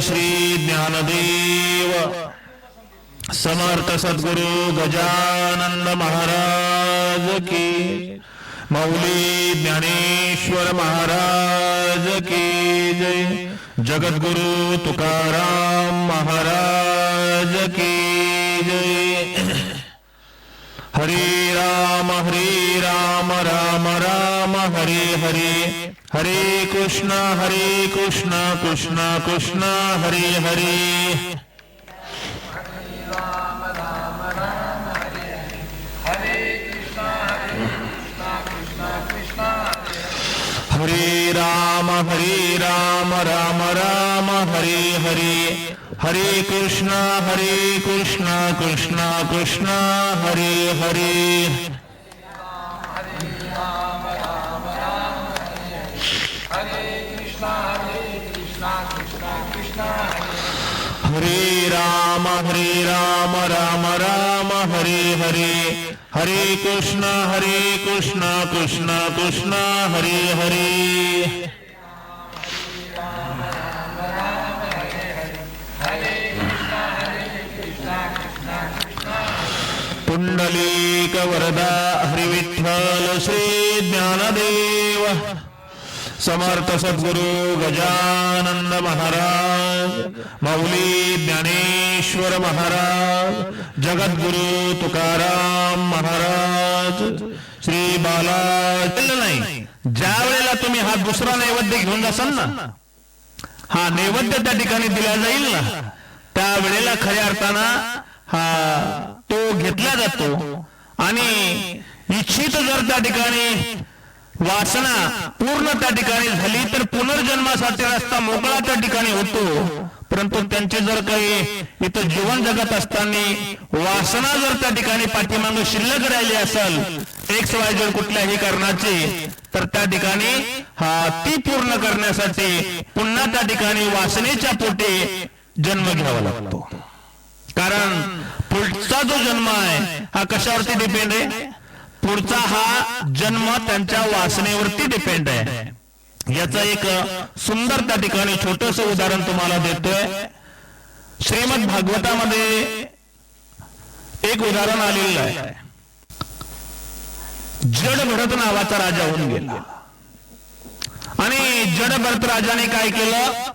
श्री ज्ञानदेव समर्थ सद्गुरु गजानन महाराज की, मौली ज्ञानेश्वर महाराज की जय, जगद्गुरु तुकाराम महाराज की जय। हरे राम राम राम हरे हरे, हरे कृष्ण कृष्ण कृष्ण हरे हरे। हरे राम राम राम हरे हरे, हरे कृष्ण कृष्ण कृष्ण हरे हरे। हरे राम राम राम हरे हरे, हरे कृष्ण कृष्ण कृष्ण हरे हरे। पुंडलीक वरदा हरि विठ्ठल श्री ज्ञानदेव समर्थ सद्गुरु गजानन महाराज, मौली ज्ञानेश्वर महाराज, जगद्गुरु तुकाराम महाराज, श्री बालाजी नाही। ज्या वेळेला तुम्ही हा दुसरा नैवेद्य घेऊन जासाल ना, हा नैवेद्य त्या ठिकाणी दिला जाईल ना, त्या वेळेला खऱ्या अर्थानं हा तो घेतला जातो आणि इच्छित जर त्या ठिकाणी वासना पूर्ण त्या ठिकाणी झाली तर पुनर्जन्मासाठी रस्ता मोकळा त्या ठिकाणी होतो। परंतु त्यांचे जर काही इथं जीवन जगत असताना वासना जर त्या ठिकाणी पाठीमागे शिल्लक राहिली असेल XYZ कुठल्याही कारणाची, तर त्या ठिकाणी ती पूर्ण करण्यासाठी पुन्हा त्या ठिकाणी वासनेच्या पोटी जन्म घ्यावा लागतो। कारण पुढचा जो जन्म आहे हा कशावरती डिपेंड आहे? पुढचा हा जन्म त्यांच्या वासनेवरती डिपेंड आहे। याचं एक सुंदर त्या ठिकाणी छोटस उदाहरण तुम्हाला देतोय। श्रीमद भागवतामध्ये एक उदाहरण आलेलं आहे। जडभरत नावाचा राजा होऊन गेला आणि जडभरत राजाने काय केलं?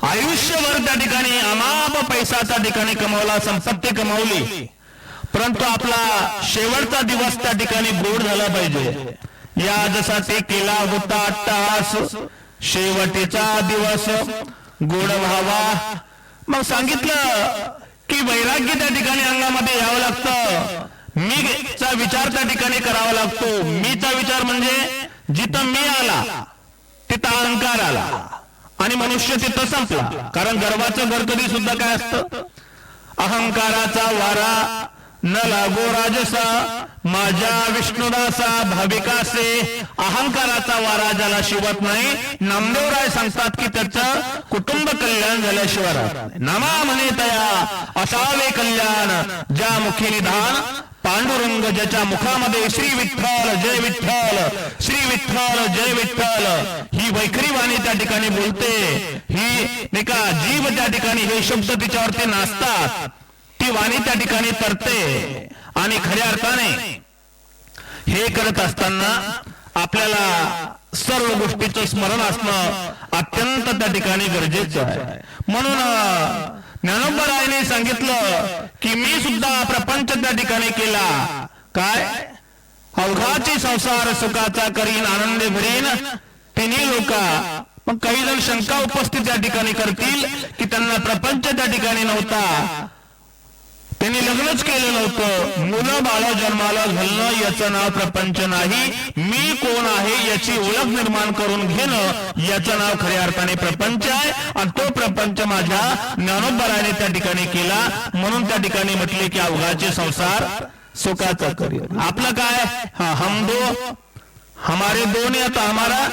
आयुष्यभर त्या ठिकाणी अमाप पैसा त्या ठिकाणी कमावला, संपत्ती कमावली, परंतु आपला शेवटचा दिवस त्या ठिकाणी गोड झाला पाहिजे यासाठी केला होता अट्टहास, शेवटचा दिवस गोड व्हावा। मग सांगितलं की वैराग्य त्या ठिकाणी अंगामध्ये यावं लागतं, मीचा विचार त्या ठिकाणी करावा लागतो। मीचा विचार म्हणजे जिथं मी आला तिथं अहंकार आला आणि मनुष्य तिथं संपला। कारण गर्वाचं घर कधी सुद्धा काय असतं? अहंकाराचा वारा न लागो राजसा, माझ्या विष्णुदासा भाविकासे। अहंकाराचा वारा ज्याला शिवत नाही, नामदेवराय सांगतात की त्याचं कुटुंब कल्याण झाल्याशिवाय राहत नाही। नामा म्हणे तया असावे कल्याण, ज्या मुखी निधान पांडुरंग, ज्याच्या मुखामध्ये श्री विठ्ठल जय विठ्ठल, श्री विठ्ठल जय विठ्ठल ही वैखरी वाणी त्या ठिकाणी बोलते। ही नाही का जीव त्या ठिकाणी हे शब्द तिच्यावरती नाचतात, ती वाणी त्या ठिकाणी तरते। आणि खऱ्या अर्थाने हे करत असताना आपल्याला सर्व गोष्टीचं स्मरण असणं अत्यंत त्या ठिकाणी गरजेचं आहे। म्हणून ज्ञानोबरायाने सांगितलं की मी सुद्धा प्रपंच त्या ठिकाणी केला, काय अवघाची संसार सुखाचा करीन आनंदे भरीन तिन्ही लोका। मग काही जण शंका उपस्थित त्या ठिकाणी करतील की त्यांना प्रपंच त्या ठिकाणी नव्हता, त्यांनी लग्नच केलं नव्हतं, मुलं बाळ जन्माला घालणं याचं नाव प्रपंच नाही। मी कोण आहे याची ओळख निर्माण करून घेणं याचं नाव खऱ्या अर्थाने प्रपंच आहे। आणि तो प्रपंच माझ्या ज्ञानोबरायाने त्या ठिकाणी केला। म्हणून त्या ठिकाणी म्हटले की अवघाचे संसार सुखाचा करी। आपलं काय? हम दो हमारे दो ने, आता हमारा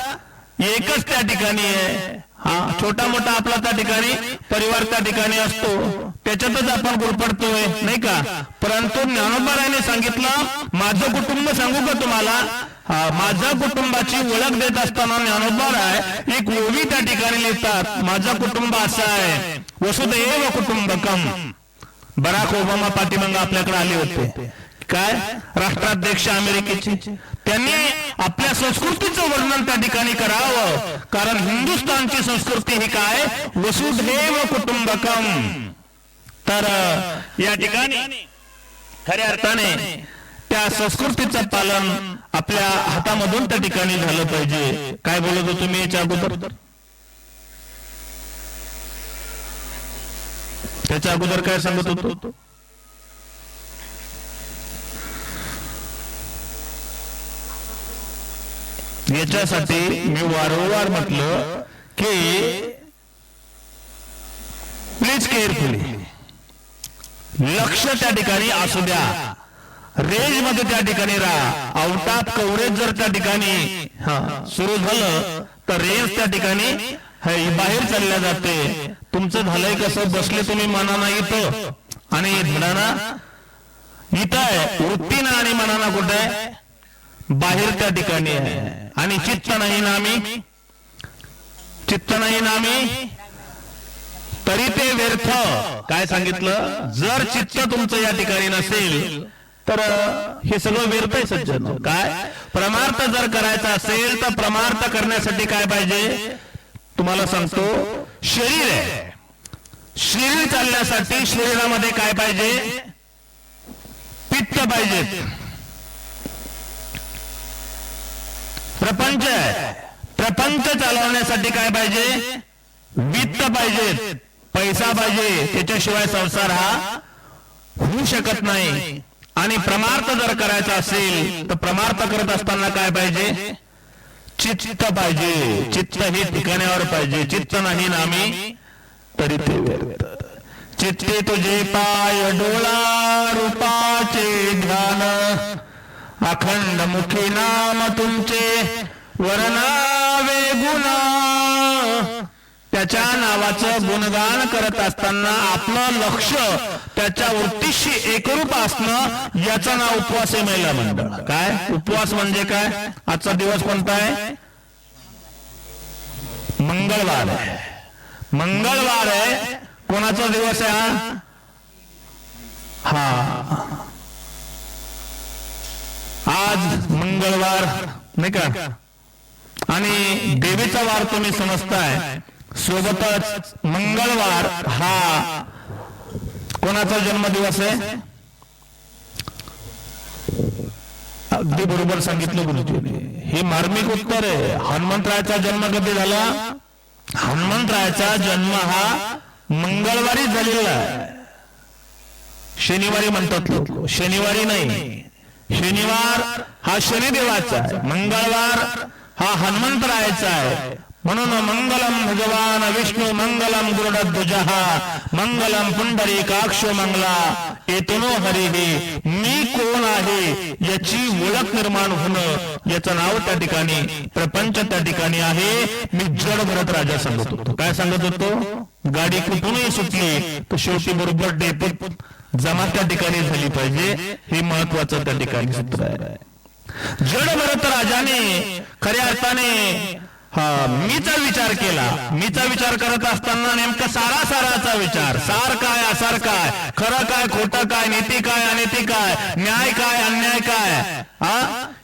एकच त्या ठिकाणी आहे। छोटा मोठा आपला त्या ठिकाणी परिवार त्या ठिकाणी असतो, त्याच्यातच आपण गुरपडतोय नाही का। परंतु ज्ञानोबरायाने सांगितलं माझं कुटुंब सांगू का तुम्हाला? माझ्या कुटुंबाची ओळख देत असताना ज्ञानोबा एक ओवी त्या ठिकाणी लिहितात. माझं कुटुंब असं आहे, वसुदैव कुटुंबकम. बराक ओबामा पाठीमागे आपल्याकडे आले होते, काय राष्ट्राध्यक्ष अमेरिकेचे. त्यांनी आपल्या संस्कृतीचं वर्णन त्या ठिकाणी करावं, कारण हिंदुस्थानची संस्कृती ही काय, वसुधैव कुटुंबकम. तर या ठिकाणी खऱ्या अर्थाने त्या संस्कृतीचं पालन आपल्या हातामधून त्या ठिकाणी झालं पाहिजे. काय बोलत होतो मी याच्या अगोदर? त्याच्या अगोदर काय सांगत होतो? याच्यासाठी मी वारंवार म्हटलं की प्लीज केअरफुली लक्ष त्या ठिकाणी असू द्या, रेंज मध्ये त्या ठिकाणी राहा. आउट ऑफ कव्हरेज जर त्या ठिकाणी सुरू झालं तर रेंज त्या ठिकाणी बाहेर चालल्या जाते. तुमचं झालंय कसं, बसले तुम्ही मनाना इथं आणि धडाना इथं आहे, वृत्तीनं आणि मनाना कुठे आहे, बाहेर त्या ठिकाणी आहे. आणि चित्त नाही नामी, चित्त नाही नामी तरी ते व्यर्थ. काय सांगितलं, जर चित्त तुमचं या ठिकाणी नसेल तर हे सगळं व्यर्थ आहे सज्जन. काय परमार्थ जर करायचा असेल तर परमार्थ करण्यासाठी काय पाहिजे तुम्हाला सांगतो, शरीर आहे. शरीर चालण्यासाठी शरीरामध्ये काय पाहिजे, पित्त पाहिजे. प्रपंच आहे, प्रपंच चालवण्यासाठी काय पाहिजे, वित्त पाहिजे, पैसा पाहिजे. त्याच्याशिवाय संसार हा होऊ शकत नाही. आणि परमार्थ जर करायचा असेल तर परमार्थ करत असताना काय पाहिजे, चित्त पाहिजे. चित्त हे ठिकाणावर पाहिजे. चित्त नाही नामी तरी ते व्यर्थ. चित्ते तुझे पाय डोळा रूपाचे ध्यान, अखंड मुखी नाम तुमचे वर्णावे गुणा. त्याच्या नावाचं गुणगान करत असताना आपलं लक्ष त्याच्या वृत्तीशी एकरूप असणं, याचं नाव उपवास आहे महिला मंडळ. काय उपवास म्हणजे काय, आजचा दिवस कोणता आहे, मंगळवार आहे. मंगळवार आहे, कोणाचा दिवस आहे हा, आज मंगळवार नाही का. आणि देवीचा वार तुम्ही समजताय, सोबतच मंगळवार हा कोणाचा जन्मदिवस आहे, अगदी बरोबर सांगितलं गुरुजीने. हे मार्मिक उत्तर आहे. हनुमंतरायाचा जन्म कधी झाला, हनुमंतरायाचा जन्म हा मंगळवारी झालेला आहे. शनिवारी म्हणतात लोक, शनिवारी नाही. शनिवार हा शनिदेवाचा आहे, मंगळवार हा हनुमंतरायाचा आहे. म्हणून मंगलम भगवान विष्णू मंगलम गरुडध्वजः मंगलम पुंडरीकाक्षो मंगला येतनो हरिः. मी कोण आहे याची ओळख निर्माण होणं, याचं नाव त्या ठिकाणी प्रपंच त्या ठिकाणी आहे. मी जड भरत राजा सांगत होतो. काय सांगत होतो, गाडी कुठूनही सुटली तर शेवटी बरोबर डेपोत जमा त्या ठिकाणी झाली पाहिजे. हे महत्वाचं त्या ठिकाणी सूत्र आहे. जड भरत राजाने खऱ्या अर्थाने मीचा विचार केला. मीचा विचार करत असताना नेमका साराचा विचार, सार काय असार काय, खरं काय खोटं काय, नीती काय अनिती काय, न्याय काय अन्याय काय,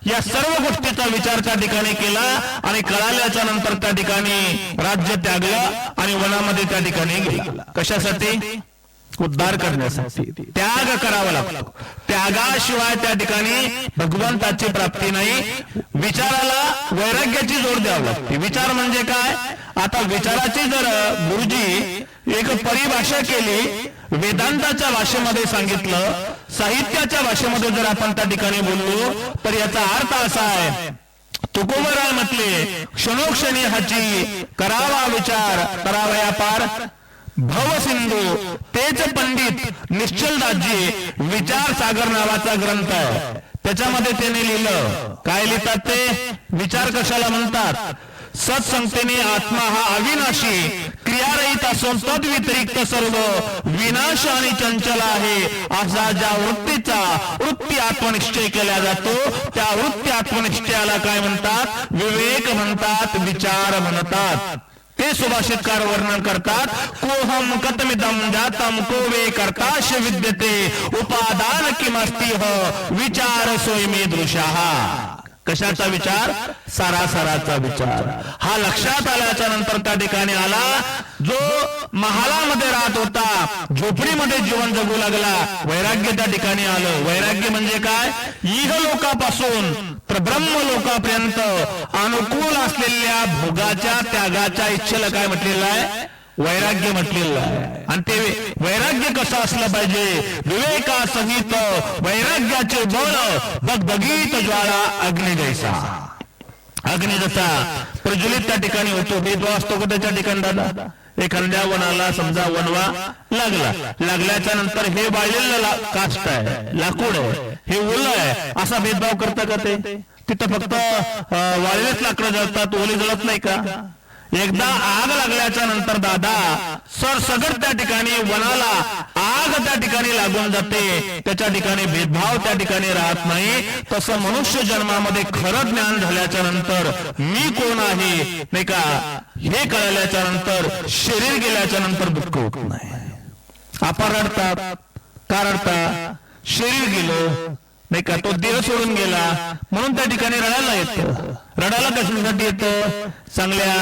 या सर्व गोष्टीचा विचार त्या ठिकाणी केला. आणि कळाल्याच्या नंतर त्या ठिकाणी राज्य त्यागलं आणि वनामध्ये त्या ठिकाणी गेला. कशासाठी, उद्धार करण्यासाठी. त्याग करावा लागतो. त्यागाशिवाय त्या ठिकाणी भगवंताची प्राप्ती नाही. विचाराला वैराग्याची जोड द्यावी लागते. विचार म्हणजे काय, आता विचाराची जर गुरुजी एक परिभाषा केली, वेदांताच्या भाषेमध्ये सांगितलं, साहित्याच्या भाषेमध्ये जर आपण त्या ठिकाणी बोललो तर याचा अर्थ असा आहे, तुकोबराय म्हटले, क्षणोक्षणी हाची करावा विचार, करावया पार भव सिंधू. तेच पंडित निश्चलदासजी विचार सागर नावाचा ग्रंथ आहे, त्याच्यामध्ये त्याने लिहिलं. काय लिहितात ते, विचार कशाला म्हणतात, सत्संगतेने आत्मा हा अविनाशी क्रियारहित पासून तद व्यतिरिक्त सर्व विनाश आणि चंचल आहे असा ज्या वृत्ती आत्मनिश्चय केला जातो त्या वृत्ती आत्मनिश्चयाला काय म्हणतात? विवेक म्हणतात, विचार म्हणतात. ते सुभाषितकार वर्णन करतात, कोहम कतमिदम जातम कोवे कर्ताश विद्यते उपादान किमस्ति विचार सोयमी दृश्याः. कशाचा विचार? सारासाराचा विचार. हा लक्षात आल्याच्या नंतर त्या ठिकाणी आला जो महालामध्ये राहत होता, झोपडीमध्ये जीवन जगू लागला, वैराग्य त्या ठिकाणी आलं. वैराग्य म्हणजे काय? इह लोकापासून ब्रह्म लोकापर्यंत अनुकूल असलेल्या भोगाच्या त्यागाच्या इच्छेला काय म्हटलेलं आहे? वैराग्य म्हटलेलं आहे. आणि ते वैराग्य कसं असलं पाहिजे? विवेकासहित वैराग्याचे बळ बगबगीत ज्वाळा अग्नी जैसा. अग्नी जसा प्रज्वलित त्या ठिकाणी होतो, भेदभाव असतो का त्याच्या ठिकाणी? दादा एखाद्या वनाला समजा वनवा लागल्याच्या नंतर हे वाळलेलं काष्ट आहे, लाकूड आहे, हे ओलं आहे, असा भेदभाव करता का ते? तिथं फक्त वाळलेच लाकडं जळतात, ओले जळत नाही का? एकदा आग लागल्याच्या नंतर दादा सरसगट त्या ठिकाणी वनाला आग त्या ठिकाणी लागून जाते, त्याच्या ठिकाणी भेदभाव त्या ठिकाणी राहत नाही. तसं मनुष्य जन्मामध्ये खरं ज्ञान झाल्याच्या नंतर मी कोण आहे नाही का हे कळल्याच्या नंतर शरीर गेल्याच्या नंतर दुःख होत नाही. आपण रडतात का? रडता शरीर गेलं नाही का, तो देह सोडून गेला म्हणून त्या ठिकाणी रडायला येतं. रडायला कशासाठी येतं? चांगल्या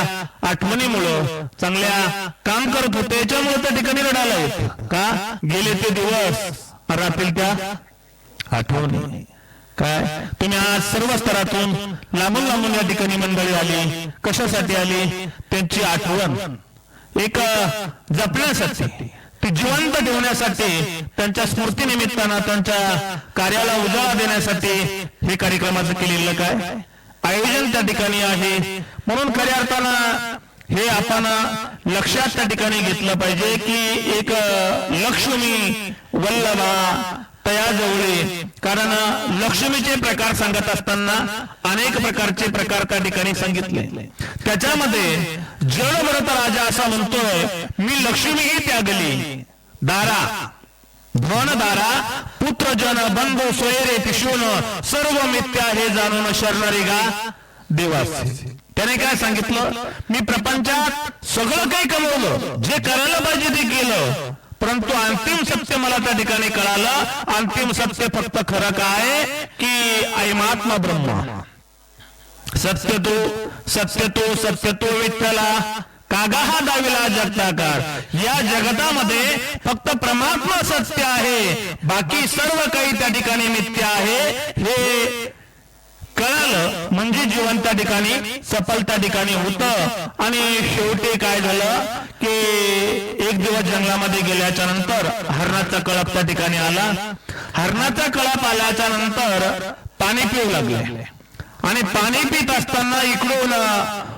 आठवणीमुळं, चांगल्या काम करत होते याच्यामुळे त्या ठिकाणी रडायला येतं. का? गेले ते दिवस राहतील त्या आठवणी. काय तुम्ही आज सर्व स्तरातून लांबून लांबून या ठिकाणी मंडळी आली, कशासाठी आली? त्यांची आठवण एक जपण्यासाठी, ती जिवंत ठेवण्यासाठी, त्यांच्या स्मृतीनिमित्तानं त्यांच्या कार्याला उजाळा देण्यासाठी हे कार्यक्रमाचं केलेलं काय आयोजन त्या ठिकाणी आहे. म्हणून खऱ्या अर्थानं हे आपण लक्षात त्या ठिकाणी घेतलं पाहिजे की एक लक्ष्मी वल्लभा तयाजवळे. कारण लक्ष्मीचे प्रकार सांगत असताना अनेक प्रकारचे प्रकार त्या ठिकाणी सांगितले. त्याच्यामध्ये जडभरत राजा असा म्हणतोय, मी लक्ष्मीही त्यागली दारा धन दारा पुत्र जन बंधू सोयरे तिशून सर्व मिथ्या हे जाणून शरणरी गा देवासी. त्याने काय सांगितलं? मी प्रपंचात सगळं काही कमवलं, जे करायला पाहिजे ते केलं, परंतु अंतिम सत्य मला त्या ठिकाणी कळालं. अंतिम सत्य फक्त खरं काय की ऐमात्मा ब्रह्म सत्य तो विठ्ठला कागा हा दाविला जगताकार. या जगतामध्ये फक्त परमात्मा सत्य आहे, बाकी सर्व काही त्या ठिकाणी मिथ्या आहे. हे कळालं म्हणजे जीवन त्या ठिकाणी सफल त्या ठिकाणी होतं. आणि शेवटी काय झालं की एक दिवस जंगलामध्ये गेल्याच्या नंतर हरणाचा कळप त्या ठिकाणी आला. हरणाचा कळप आल्याच्या नंतर पाणी पिऊ लागले आणि पाणी पित असताना इकडून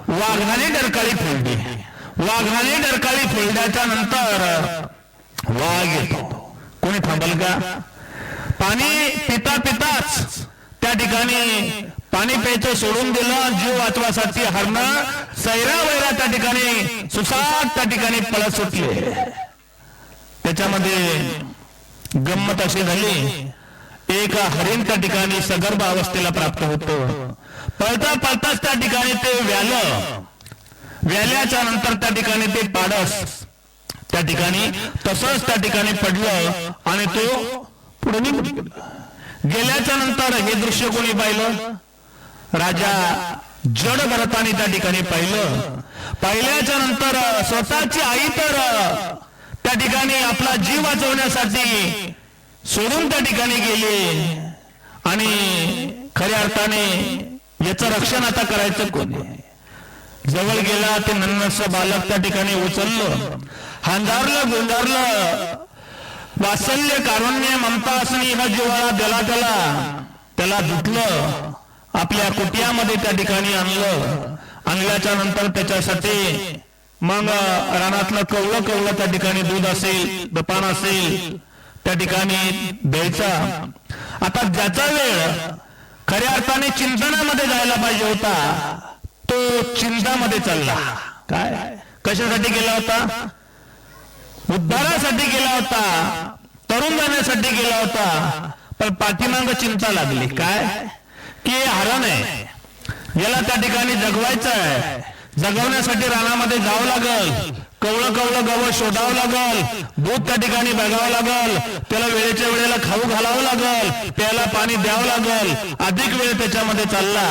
वाघाने डरकाळी फोडली. वाघाने डरकाळी फोडल्याच्या नंतर वाघ येतो. कोणी थांबल का? पाणी पिता पिताच त्या ठिकाणी पाणी प्यायचं सोडून दिलं. जीव वाचवासाठी हरण सैरा वैरा त्या ठिकाणी सुसाट त्या ठिकाणी पळत सुटले. त्याच्यामध्ये गंमत अशी झाली, एक हरिण त्या ठिकाणी सगर्भ अवस्थेला प्राप्त होतो. पळता पळताच त्या ठिकाणी ते व्याल्याच्या नंतर त्या ठिकाणी ते पाडस त्या ठिकाणी तसंच त्या ठिकाणी पडलं आणि तो पुढे निघून गेल्याच्या नंतर हे दृश्य कोणी पाहिलं? राजा जड भरताने त्या ठिकाणी पाहिलं. पाहिल्याच्या नंतर स्वतःची आई तर त्या ठिकाणी आपला जीव वाचवण्यासाठी सोडून त्या ठिकाणी गेली आणि खऱ्या अर्थाने याचं रक्षण आता करायचं कोणी? जवळ गेला ते नन्हसं बालक त्या ठिकाणी उचललं, हांजारलं गुंजारलं, वात्सल्य कारुण्य ममता असणी हा जिव्हाळा दिला त्याला धुतलं, आपल्या कुटियामध्ये त्या ठिकाणी आणल्याच्या नंतर त्याच्यासाठी मग रानातलं कवळं त्या ठिकाणी दूध असेल दपान असेल त्या ठिकाणी द्यायचा. आता ज्याचा वेळ खऱ्या अर्थाने चिंतनामध्ये जायला पाहिजे होता तो चिंतामध्ये चालला. काय कशासाठी गेला होता? उद्धारासाठी गेला होता, तरुण जाण्यासाठी गेला होता, पण पाठीमाग चिंता लागली. काय की हरण आहे, याला त्या ठिकाणी जगवायचं आहे, जगवण्यासाठी रानामध्ये जावं लागल, कवळं कवळं गवत शोधावं लागल, दूध त्या ठिकाणी बघावं लागल, त्याला वेळेच्या वेळेला खाऊ घालावं लागल, प्यायला पाणी द्यावं लागल. अधिक वेळ त्याच्यामध्ये चालला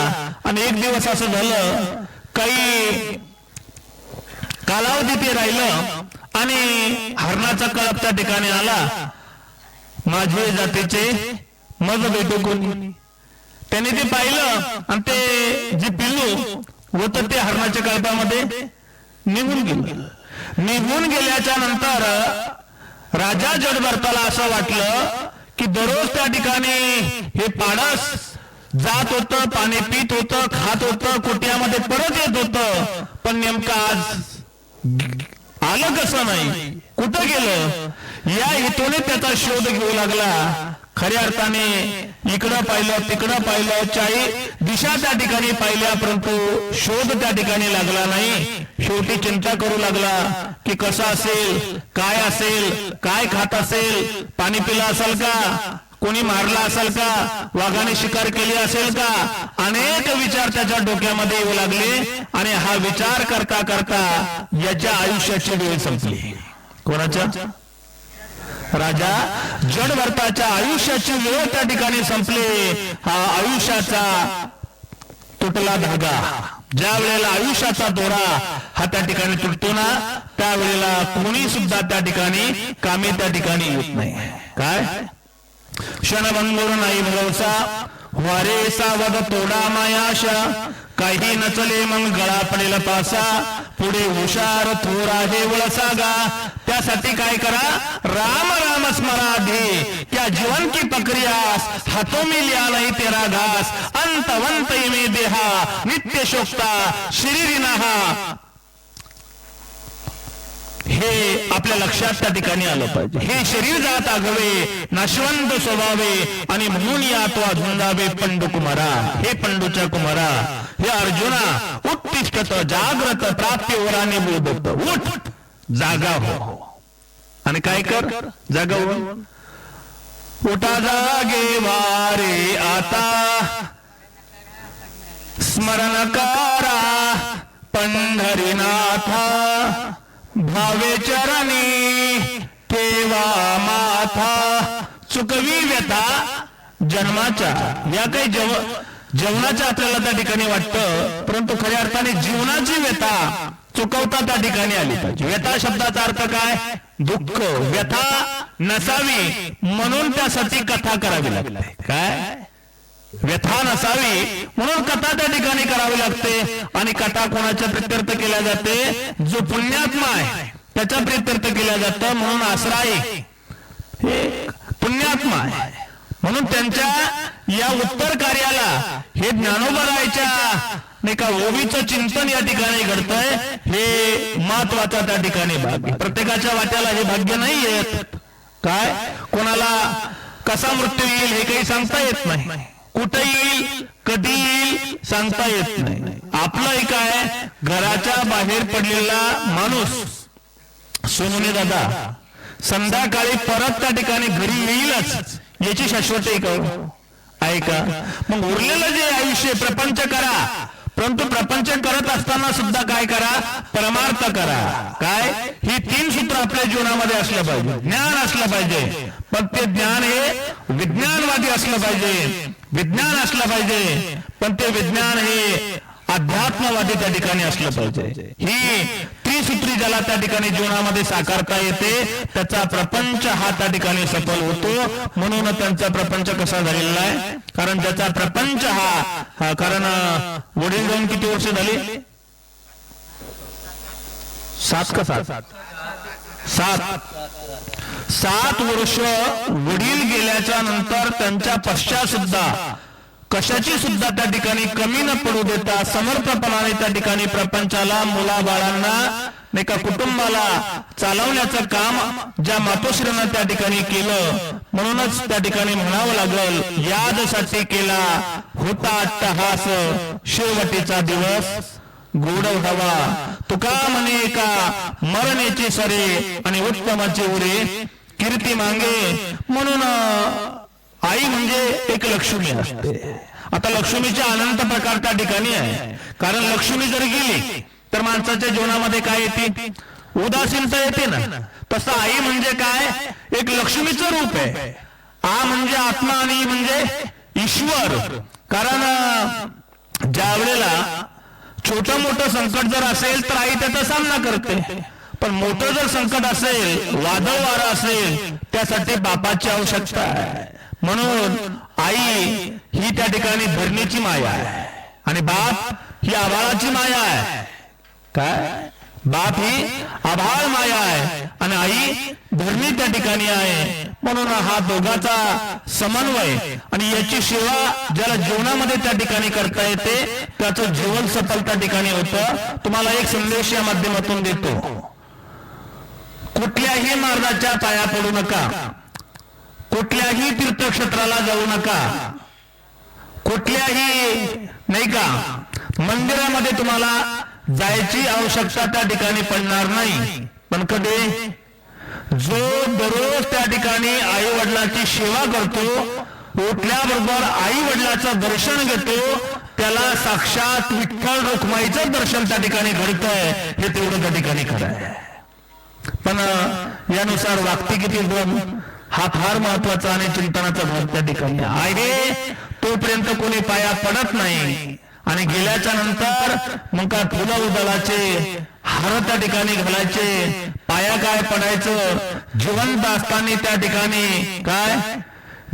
आणि एक दिवस असं झालं, काही कालावधी ते राहिलं आणि हरणाचा कळप त्या ठिकाणी आला. माझे जातीचे मज भेटू कोणी, त्याने ते पाहिलं आणि ते जे पिल्लू होत ते हरणाच्या कळपामध्ये निघून गेलं. निघून गेल्याच्या नंतर राजा जडभरताला असं वाटलं की दररोज त्या ठिकाणी हे पाडस जात होतं, पाणी पित होतं, खात होतं, कुट्यामध्ये परत येत होतं, पण नेमकं आज आलं कसं नाही, कुठं गेलं, या हेतूने त्याचा शोध घेऊ लागला. खऱ्या अर्थाने इकडं पाहिलं तिकडं पाहिलं, 40 दिशा त्या ठिकाणी पाहिल्या, परंतु शोध त्या ठिकाणी लागला नाही. शेवटी चिंता करू लागला की कसं असेल, काय खात असेल, पाणी पिलं असेल का, कोणी मारला असेल का, वाघाने शिकार केली असेल का, अनेक विचार त्याच्या डोक्यामध्ये येऊ लागले. आणि हा विचार करता करता याच्या आयुष्याची वेळ संपली. कोणाच्या? राजा जडभरताच्या आयुष्याची वेळ त्या ठिकाणी संपली. हा आयुष्याचा तुटला धागा, ज्या वेळेला आयुष्याचा दोरा हा त्या ठिकाणी तुटतो ना, त्यावेळेला कोणी सुद्धा त्या ठिकाणी कामी त्या ठिकाणी येत नाही. काय क्षणभंगुर नाही भरवसा, वारे सावध तोडा मायाशा, काही नचले मग गळा पडेल पासा, पुढे हुशार थोर आहे वळसागा. त्यासाठी काय करा, राम राम स्मराधी, क्या जीवन की प्रक्रियास हाथों में लिया नहीं तेरा घास, अंतवंत में देहा नित्य शोकता शरीरिनाहा. हे आपल्या लक्षात त्या ठिकाणी आलं पाहिजे. हे शरीर जात आगवे, नाशवंत स्वभावे, आणि म्हणून या तो झुंजावे पंडू कुमारा. हे पंडूच्या कुमारा, हे अर्जुना, उत्तिष्ठत जाग्रत प्राप्य वराने बोधत, उठ जागा हो आणि काय कर, जागा हो. उठा जागे वारे आता, स्मरण करा पंढरीनाथा, भावे चरणी ठेवा माथा, चुकवी व्यथा जन्माच्या. या काही जेवणाच्या आपल्याला त्या ठिकाणी वाटतं, परंतु खऱ्या अर्थाने जीवनाची व्यथा चुकवता त्या ठिकाणी आली पाहिजे. व्यथा शब्दाचा अर्थ काय? दुःख. व्यथा नसावी म्हणून त्यासाठी कथा करावी लागते. काय व्यथा नसावी म्हणून कथा त्या ठिकाणी करावी लागते. आणि कथा कोणाच्या प्रित्यर्थ केल्या जाते? जो पुण्यात्मा आहे त्याच्या प्रित्यर्थ केल्या जातं. म्हणून आसराई हे पुण्यात्मा आहे, म्हणून त्यांच्या या उत्तर कार्याला हे ज्ञानोबरायच्या नाही का ओवीचं चिंतन या ठिकाणी घडतंय. हे महत्वाचा त्या ठिकाणी भाग. प्रत्येकाच्या वाट्याला हे भाग्य नाही येत. काय कोणाला कसा मृत्यू येईल हे काही सांगता येत नाही, कुठे येईल कधी येईल सांगता येत नाही. आपलं एक आहे, घराच्या बाहेर पडलेला माणूस सोनूने दादा संध्याकाळी परत त्या ठिकाणी घरी येईलच याची शाश्वती आहे का? मग उरलेलं जे आयुष्य प्रपंच करा, परंतु प्रपंच करत असताना सुद्धा काय करा? परमार्थ करा. काय ही 3 सूत्र आपल्या जीवनामध्ये असलं पाहिजे. ज्ञान असलं पाहिजे, पण ते ज्ञान हे विज्ञानवादी असलं पाहिजे. विज्ञान असलं पाहिजे, पण ते विज्ञान हे अध्यात्मवादी त्या ठिकाणी असलं पाहिजे. ही त्रिसूत्री ज्याला त्या ठिकाणी जीवनामध्ये साकारता येते त्याचा प्रपंच हा त्या ठिकाणी सफल होतो. म्हणून त्यांचा प्रपंच कसा झालेला आहे? कारण ज्याचा प्रपंच हा कारण वडील जाऊन किती वर्ष झाली? 7 का 7 वर्ष वडील गेल्याच्या नंतर त्यांच्या पश्चात सुद्धा कशाची सुद्धा त्या ठिकाणी कमी न पडू देता समर्थपणाने त्या ठिकाणी प्रपंचाला, मुलाबाळांना नाही का कुटुंबाला चालवण्याचं काम ज्या मातोश्रीनं त्या ठिकाणी केलं. म्हणूनच त्या ठिकाणी म्हणावं लागल, यादसाठी केला होता अट्टहास, शेवटीचा दिवस गोड व्हावा, तुका म्हणे का मरण्याची सरे आणि उत्तमाचे उरे कीर्ती मागे. म्हणून आई म्हणजे एक लक्ष्मी असते. आता लक्ष्मीचे अनंत प्रकार त्या ठिकाणी आहे, कारण लक्ष्मी जर गेली तर माणसाच्या जीवनामध्ये काय येते, उदासीनता येते ना. तसं आई म्हणजे काय, एक लक्ष्मीचं रूप आहे. आ म्हणजे आत्मा आणि म्हणजे ईश्वर. कारण ज्या वेळेला छोटं मोठं संकट जर असेल तर आई त्याचा सामना करते, पण मोठं जर संकट असेल, वादळ वारा असेल, त्यासाठी बापाची आवश्यकता आहे. म्हणून आई ही त्या ठिकाणी धरणीची माया आहे आणि बाप ही आभाळाची माया आहे. काय, बाप ही आभाळ माया आहे आणि आई धरणी त्या ठिकाणी आहे. म्हणून हा दोघाचा समन्वय आणि याची सेवा ज्याला जीवनामध्ये त्या ठिकाणी करता येते त्याचं जीवन सफल त्या ठिकाणी होतं. तुम्हाला एक संदेश या माध्यमातून देतो, कुठल्याही मार्गाच्या पाया पडू नका, कुठल्याही तीर्थक्षेत्राला जाऊ नका, कुठल्याही नाही का मंदिरामध्ये तुम्हाला जायची आवश्यकता त्या ठिकाणी पडणार नाही. पण कधी जो दररोज त्या ठिकाणी आई वडिलांची सेवा करतो, उठल्याबरोबर आई वडिलांचं दर्शन घेतो, त्याला साक्षात विठ्ठल रुक्माईचं दर्शन त्या ठिकाणी घडतंय, हे तेवढं त्या ठिकाणी खरं आहे. पण यानुसार वागते किती दोन, हा फार महत्वाचा आणि चिंतनाचा भाग त्या ठिकाणी आहे. तोपर्यंत कोणी पाया पडत नाही आणि गेल्याच्या नंतर मग काय फुलं उदलाचे, हार त्या ठिकाणी घालायचे, पाया काय पडायचं. जिवंत असताना त्या ठिकाणी काय,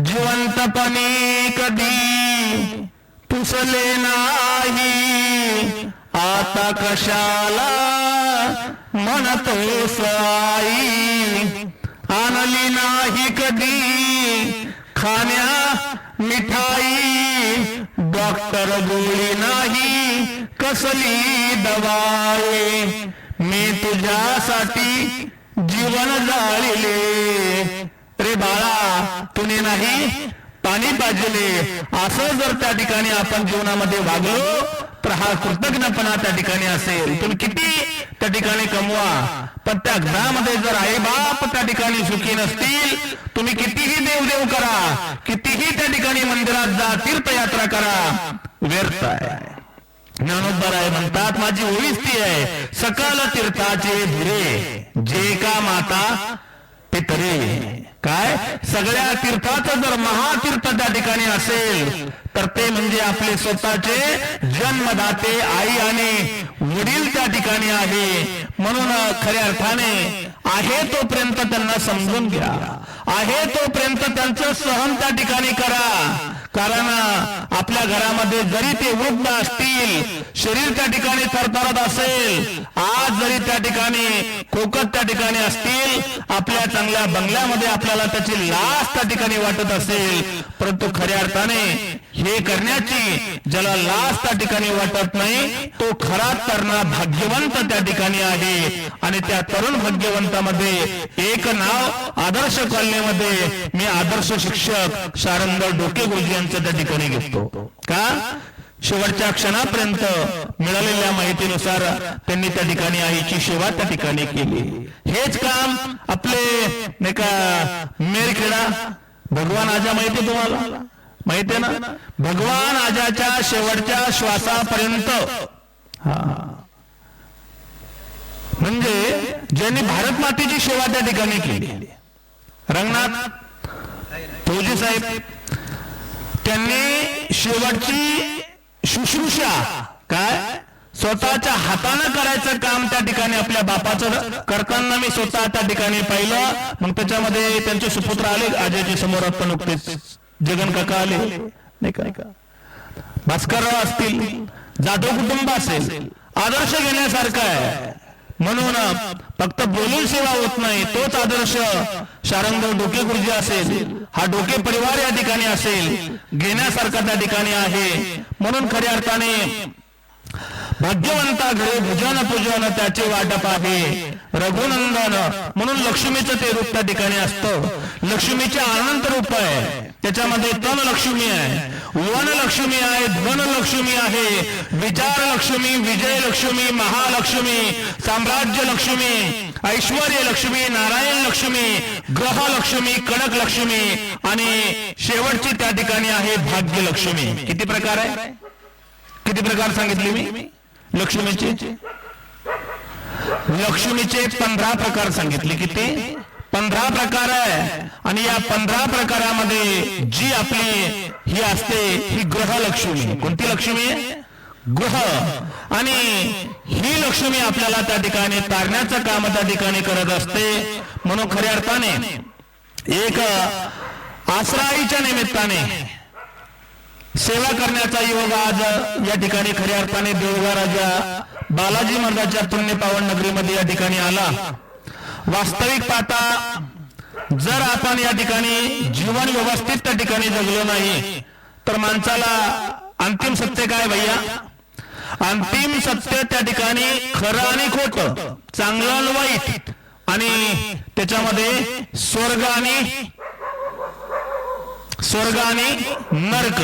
जिवंतपणी कधी पुसले नाही, आता कशाला म्हणतोस आई, आणली नाही कधी खाण्या मिठाई, डॉक्टर गोळी नाही कसली दवाई, मी तुझ्यासाठी जीवन जाळले, रे बाळा तुने नाही पाणी पाजले. असं जर त्या ठिकाणी आपण जीवनामध्ये वागलो तर हा कृतज्ञपणा त्या ठिकाणी असेल. तुम्ही किती त्या ठिकाणी कमवा, पण त्या घरामध्ये जर आई बाप त्या ठिकाणी सुखी नसतील, तुम्ही कितीही देवदेव करा, कितीही त्या ठिकाणी मंदिरात जा, तीर्थयात्रा करा, व्यर्थ आहे. ज्ञानोबराय म्हणतात, माझी ओळीच ती आहे, सकल तीर्थाचे धुरे जे का माता पितरे. काय, सगळ्या तीर्थाचं जर महातीर्थ त्या ठिकाणी असेल तर ते म्हणजे आपले स्वतःचे जन्मदाते आई आणि वडील त्या ठिकाणी आहे. म्हणून खऱ्या अर्थाने आहे तोपर्यंत त्यांना समजून घ्या, आहे तोपर्यंत त्यांचं सहन त्या ठिकाणी करा. कारण आपल्या घरामध्ये जरी ते वृद्ध असतील, शरीर त्या ठिकाणी थरथरत असेल, आज जरी त्या ठिकाणी खोकत त्या ठिकाणी असतील, आपल्या चांगल्या बंगल्यामध्ये आपल्याला त्याची लाज त्या ठिकाणी वाटत असेल, परंतु खऱ्या अर्थाने हे करण्याची ज्याला लाज त्या ठिकाणी वाटत नाही तो खरा तरुण भाग्यवंत त्या ठिकाणी आहे. आणि त्या तरुण भाग्यवंतामध्ये एक नाव आदर्श कॉलनीमध्ये मी आदर्श शिक्षक शारंग डोके गुरुजी यांचं त्या ठिकाणी घेतो. का, शेवटच्या क्षणापर्यंत मिळालेल्या माहितीनुसार त्यांनी त्या ठिकाणी आईची सेवा त्या ठिकाणी केली. हेच काम आपले नाही का मेरखेडा भगवान आजा माहिती तुम्हाला माहिती आहे ना, भगवान आजाच्या शेवटच्या श्वासापर्यंत म्हणजे ज्यांनी भारत मातेची सेवा त्या ठिकाणी केली, रंगनाथ फौजी साहेब, त्यांनी शेवटची शुश्रूषा काय स्वतःच्या हाताने करायचं काम त्या ठिकाणी आपल्या बापाचं करताना मी स्वतः त्या ठिकाणी पाहिलं. मग त्याच्यामध्ये त्यांचे सुपुत्र आले आजाच्या समोर, आता नुकतेच जगन काका आले नाही का, भास्करराव असतील, जाधव कुटुंब असेल, आदर्श घेण्यासारखा आहे. म्हणून फक्त बोलून सेवा होत नाही, तोच आदर्श शारंग डोके गुरुजी असेल, हा डोके परिवार या ठिकाणी असेल, घेण्यासारखा त्या ठिकाणी आहे. म्हणून खऱ्या अर्थाने भाग्यवंता घरी भजन पूजन त्याचे वाटप आहे, रघुनंदन म्हणून लक्ष्मीचं ते रूप त्या ठिकाणी असतं. लक्ष्मीचे अनंत रूप आहे. त्याच्यामध्ये तन लक्ष्मी आहे, वन लक्ष्मी आहे, धन लक्ष्मी आहे, विचार लक्ष्मी, विजय लक्ष्मी, महालक्ष्मी, साम्राज्य लक्ष्मी, ऐश्वर्य लक्ष्मी, नारायण लक्ष्मी, ग्रह लक्ष्मी, कडक लक्ष्मी आणि शेवटची त्या ठिकाणी आहे भाग्य लक्ष्मी. किती प्रकार आहे? किती प्रकार सांगितले मी लक्ष्मीचे? लक्ष्मीचे 15 प्रकार सांगितले. किती? 15 प्रकार आहे. आणि या 15 प्रकारामध्ये जी आपली ही असते ही ग्रह लक्ष्मी. कोणती लक्ष्मी? ग्रह. आणि ही लक्ष्मी आपल्याला त्या ठिकाणी तारण्याचं काम त्या ठिकाणी करत असते. म्हणून खऱ्या अर्थाने एक आसराईच्या निमित्ताने सेवा करण्याचा योग आज या ठिकाणी खऱ्या अर्थाने देवगा राजा बालाजी महाराजांच्या पुण्य पावन नगरीमध्ये या ठिकाणी आला. वास्तविक पाहता जर आपण या ठिकाणी जीवन व्यवस्थित त्या ठिकाणी जगलो नाही तर माणसाला अंतिम सत्य काय भैया? अंतिम सत्य त्या ठिकाणी खरं आणि खोटं, चांगलं आणि वाईट, आणि त्याच्यामध्ये स्वर्ग आणि नरक.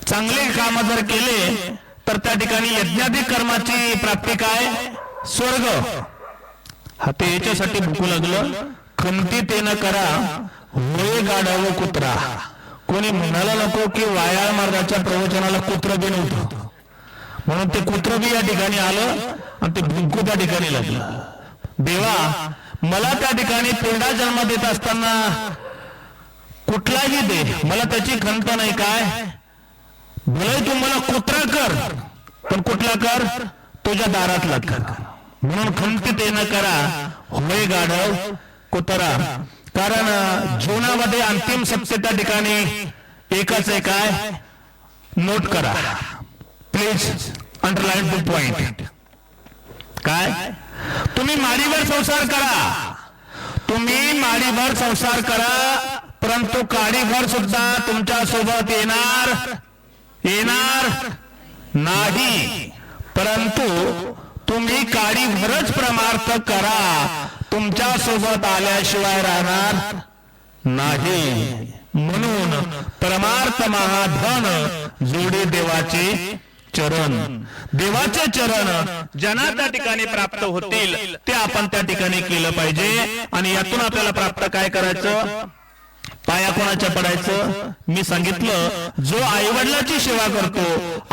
चांगले काम जर केले तर त्या ठिकाणी यज्ञाधिक कर्माची प्राप्ती काय? स्वर्ग. हा ते याच्यासाठी भुकू लागलं. खंती ते न करा होय गाढव कुत्रा. कोणी म्हणायला नको की वायाळ मार्गाच्या प्रवचनाला कुत्र बी नव्हतं, म्हणून ते कुत्र बी या ठिकाणी आलं आणि ते भुंकू त्या ठिकाणी लागलं. देवा, मला त्या ठिकाणी पिंडा जन्म देत असताना कुठलाही दे, मला त्याची खंत नाही. काय भले तू मला कुत्रा कर, पण कुठला कर? तुझ्या दारातला कर. म्हणून खंती ते न करा होय गाढव कुत्रा. कारण जीवनामध्ये अंतिम सत्य त्या ठिकाणी एकच आहे. काय? नोट करा प्लीज, अंडरलाईन टू पॉइंट. काय? तुम्ही माडीवर संसार करा, तुम्ही माडीवर संसार करा, परंतु काडीभर सुद्धा तुमच्या सोबत येणार नाही. परंतु तुम्ही काडीभरच परमार्थ करा, तुमच्या सोबत आल्याशिवाय राहणार नाही. म्हणून परमार्थ महाधन जोडे देवाचे चरण. देवाचे चरण ज्यांना त्या ठिकाणी प्राप्त होतील ते आपण त्या ठिकाणी केलं पाहिजे. आणि यातून आपल्याला प्राप्त काय करायचं? पाया कोणाच्या पडायचं? मी सांगितलं, जो आईवडिलाची सेवा करतो,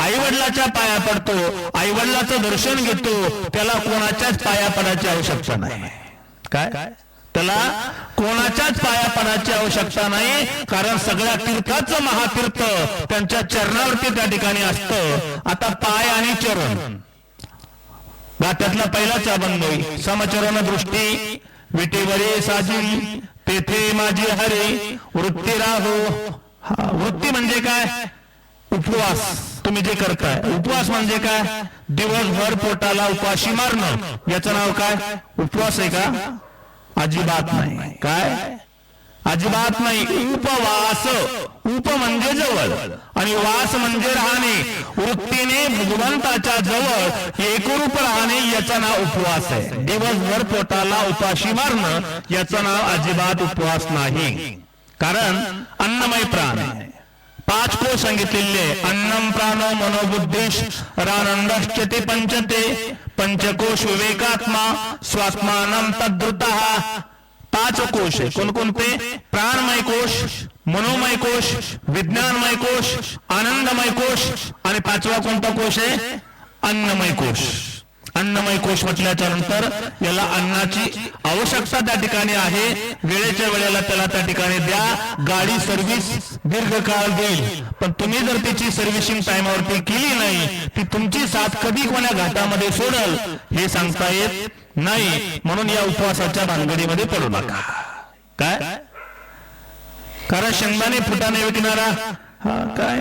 आईवडिलाच्या पाया पडतो, आईवडिलाचं दर्शन घेतो, त्याला कोणाच्याच पाया पडायची आवश्यकता नाही. काय? त्याला कोणाच्याच पाया पडायची आवश्यकता नाही. कारण सगळ्या तीर्थाचं महातीर्थ त्यांच्या चरणावरती त्या ठिकाणी असतं. आता पाय आणि चरण, त्यातला पहिलाच अभंग आहे. समचरण दृष्टी विटेवरे साजी तेथे माझी हरे वृत्ती राहो. वृत्ती म्हणजे काय? उपवास. तुम्ही जे करताय उपवास म्हणजे काय? दिवसभर पोटाला उपाशी मारणं, याचं नाव काय? उपवास आहे का? अजिबात नाही. काय? अजिबात नाही. उपवास. उप म्हणजे जवळ आणि वास म्हणजे राहणे. वृत्तीने भगवंताच्या जवळ एकरूप राहणे याचं नाव उपवास आहे. दिवसभर पोटाला उपाशी मारणं याचं नाव अजिबात उपवास नाही. कारण अन्नमय प्राण आहे. 5 कोश सांगितलेले. अन्नम प्राणो मनोबुद्धीश रानंदश्च ते पंचते पंचकोश विवेकात्मा स्वात्मानं तद्रुतः. 5 कोश आहे. कोणकोणते? प्राणमय कोश, मनोमय कोश, विज्ञानमय कोश, आनंदमय कोश, आणि 5वा कोणता कोश आहे? अन्नमय कोश. अन्नमय कोश म्हटल्याच्या नंतर याला अन्नाची आवश्यकता त्या ठिकाणी आहे. वेळेच्या वेळेला त्याला त्या ठिकाणी द्या. गाडी सर्व्हिस दीर्घकाळ देईल, पण तुम्ही जर त्याची सर्व्हिसिंग टाइमावरती केली नाही, ती तुमची साथ कधी कोण्या घाटामध्ये सोडल हे सांगता येत नाही. म्हणून या उपवासाच्या भानगडीमध्ये पडू नका. काय? कारण शेंगदाणे फुटाने विकणारा काय?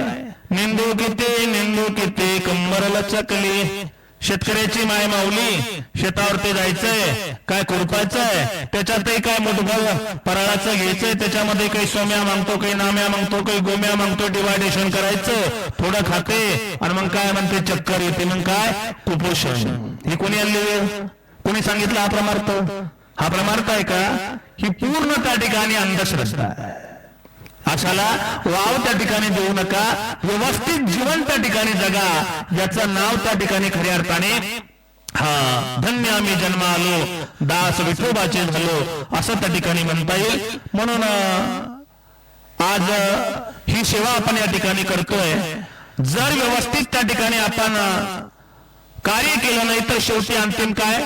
निंदू किती कंबर लचकली. शेतकऱ्याची माय माऊली, शेतावरती जायचंय, काय खुरपायचंय, त्याच्यातही काय मुठभर फराळाचं घ्यायचंय, त्याच्यामध्ये काही सोम्या मागतो, काही नाम्या मागतो, काही गोम्या मागतो, डिवायडेशन करायचं, थोडं खाते आणि मग काय म्हणते चक्कर येते. मग काय? कुपोषण. हे कोणी आणले? कोणी सांगितलं हा प्रमार्थ? हा प्रमार्थ आहे का? ही पूर्ण त्या ठिकाणी अंधश्रद्धा. अशाला वाव त्या ठिकाणी देऊ नका, व्यवस्थित जीवन त्या ठिकाणी जगा, ज्याचं नाव त्या ठिकाणी खऱ्या अर्थाने धन्य आम्ही जन्म आलो, दास विठोबाचे झालो असं त्या ठिकाणी म्हणता येईल. म्हणून आज ही सेवा आपण या ठिकाणी करतोय. जर व्यवस्थित त्या ठिकाणी आपण कार्य केलं नाही तर शेवटी अंतिम काय,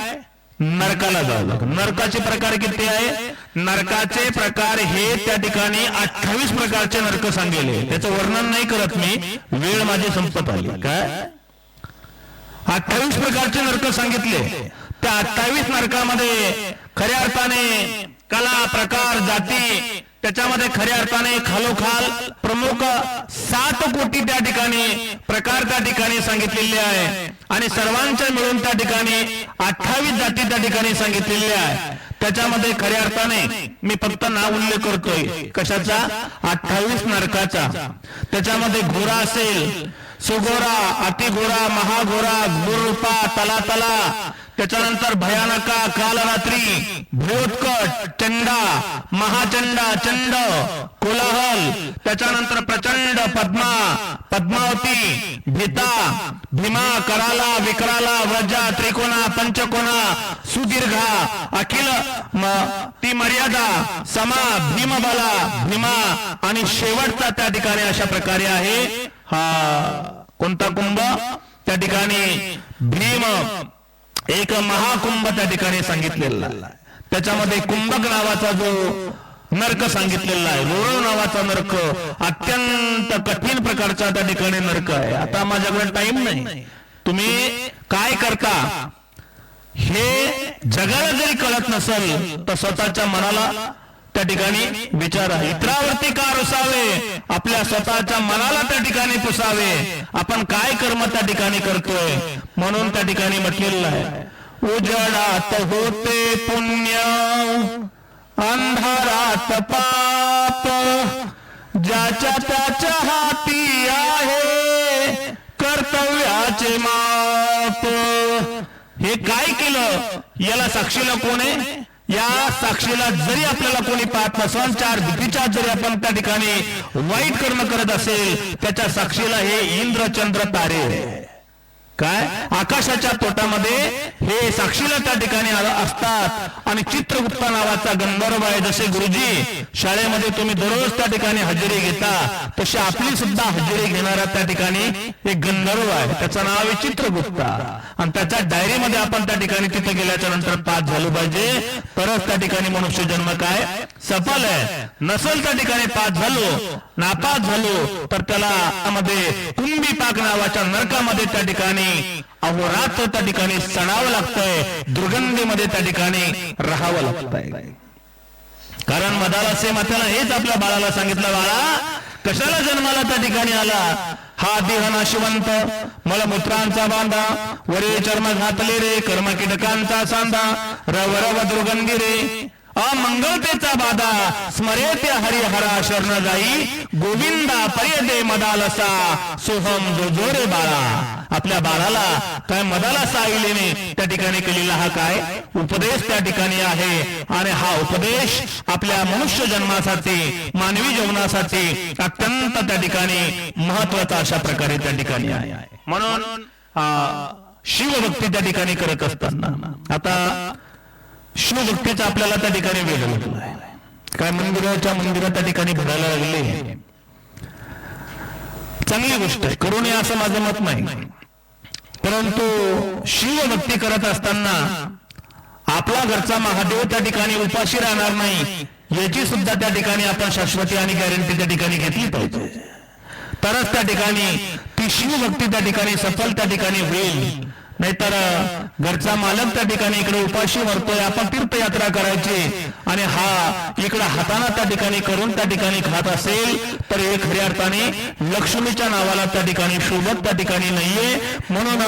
नरकाला जावं लागेल. नरकाचे प्रकार किती आहे? नरकाचे प्रकार हे त्या ठिकाणी 28 प्रकारचे नरक सांगितले. त्याचं वर्णन नाही करत मी, वेळ माझी संपत आली. काय 28 प्रकारचे नरक सांगितले. त्या 28 नरकामध्ये खऱ्या अर्थाने कला, प्रकार, जाती, त्याच्यामध्ये खऱ्या अर्थाने खालोखाल प्रमुख 7 कोटी त्या ठिकाणी प्रकार त्या ठिकाणी सांगितलेले आहे आणि सर्वांच्या मिळून त्या ठिकाणी 28 जाती त्या ठिकाणी सांगितलेल्या आहे. त्याच्यामध्ये खऱ्या अर्थाने मी फक्त नाव उल्लेख करतोय कशाचा, 28 नरकाचा. त्याच्यामध्ये घोरा असेल, सुघोरा, अतिघोरा, महाघोरा, घोररूपा, तलातला, त्याच्यानंतर भयानका, कालरात्री, भूतकट, चंडा, महाचंडा, चंड, कोलाहल, त्याच्यानंतर प्रचंड, पद्मा, पद्मावती, भीता, भीमा, कराला, विकराला, व्रजा, त्रिकोणा, पंचकोणा, सुदीर्घा, अखिल ती मर्यादा, समा, भीमबला, भीमा आणि शेवटचा त्या ठिकाणी अशा प्रकारे आहे कोणता कुंभ, त्या ठिकाणी भीम एक महाकुंभ त्या ठिकाणी सांगितलेला. त्याच्यामध्ये कुंभक नावाचा जो नरक सांगितलेला आहे, रोळ नावाचा नरक अत्यंत कठीण प्रकारचा त्या ठिकाणी नरक आहे. आता माझ्याकडे टाइम नाही, तुम्ही काय करता हे जगाला जरी कळत नसेल तर स्वतःच्या मनाला त्या ठिकाणी विचारा. इतरावरती का रुसावे, आपल्या स्वतःच्या मनाला त्या ठिकाणी पुसावे. आपण काय कर्म त्या ठिकाणी करतोय, म्हणून त्या ठिकाणी म्हटलेलं आहे उजडात होते पुण्य, अंधारात पाप, ज्याच्या त्याच्या हाती आहे कर्तव्याचे माप. हे काय केलं याला साक्षीला कोण आहे? या साक्षीला जरी आपल्याला कोणी पाहत नसेल, 4 दिशा जरी आपण त्या ठिकाणी वाईट कर्म करत असेल, त्याच्या साक्षीला हे इंद्र, चंद्र, तारे काय आकाशाच्या तोटामध्ये हे साक्षीला त्या ठिकाणी असतात. आणि चित्रगुप्त नावाचा गंधर्व आहे. जसे गुरुजी शाळेमध्ये तुम्ही दररोज त्या ठिकाणी हजेरी घेता, तशी आपली सुद्धा हजेरी घेणारा त्या ठिकाणी एक गंधर्व आहे, त्याचं नाव आहे चित्रगुप्ता. आणि त्याच्या डायरीमध्ये आपण त्या ठिकाणी तिथे गेल्याच्या नंतर पास झालो पाहिजे, तरच त्या ठिकाणी मनुष्य जन्म काय सफल आहे. नसल त्या ठिकाणी पास झालो, नापास झालो तर त्याला कुंभी पाक नावाच्या नरकामध्ये त्या ठिकाणी अहोरात्र त्या ठिकाणी सणावं लागतंय, दुर्गंधीमध्ये त्या ठिकाणी राहावं लागतंय. कारण मदाला से मात्याला हेच आपल्या बाळाला सांगितलं, बाळा कशाला जन्माला त्या ठिकाणी आला, हा देह नाशिवंत, मलमूत्रांचा बांधा, वरे चर्म घातले रे, कर्म कीटकांचा सांधा, रव रव दुर्गंधी रे, अमंगलतेचा बाधा, स्मरेते हरिहरा शरण जाई, गोविंदा पर्यदे मदालसा, सोहम जो जोरे बाळा. आपल्या बाळाला काय मदालसा आईलेने त्या ठिकाणी केलेला हा काय उपदेश त्या ठिकाणी आहे. आणि हा उपदेश आपल्या मनुष्य जन्मासाठी, मानवी जीवनासाठी अत्यंत त्या ठिकाणी महत्वाचा अशा प्रकारे त्या ठिकाणी आहे. म्हणून शिवभक्ती त्या ठिकाणी करत असताना आता शिवभक्तीचा आपल्याला त्या ठिकाणी वेळ लागला आहे. काय मंदिरात त्या ठिकाणी भरायला लागले, चांगली गोष्ट आहे, करू नये असं माझं मत नाही. परंतु शिवभक्ती करत असताना आपला घरचा महादेव त्या ठिकाणी उपाशी राहणार नाही याची सुद्धा त्या ठिकाणी आपण शाश्वती आणि गॅरंटी त्या ठिकाणी घेतली पाहिजे. तरच त्या ठिकाणी ती शिवभक्ती त्या ठिकाणी सफल त्या ठिकाणी होईल. नाहीतर घरचा मालक त्या ठिकाणी इकडे उपाशी मरतोय, आपण तीर्थयात्रा करायची आणि हा इकडे हाताना त्या ठिकाणी करून त्या ठिकाणी खात असेल तर हे खऱ्या अर्थाने लक्ष्मीच्या नावाला त्या ठिकाणी शोभत त्या ठिकाणी नाहीये. म्हणून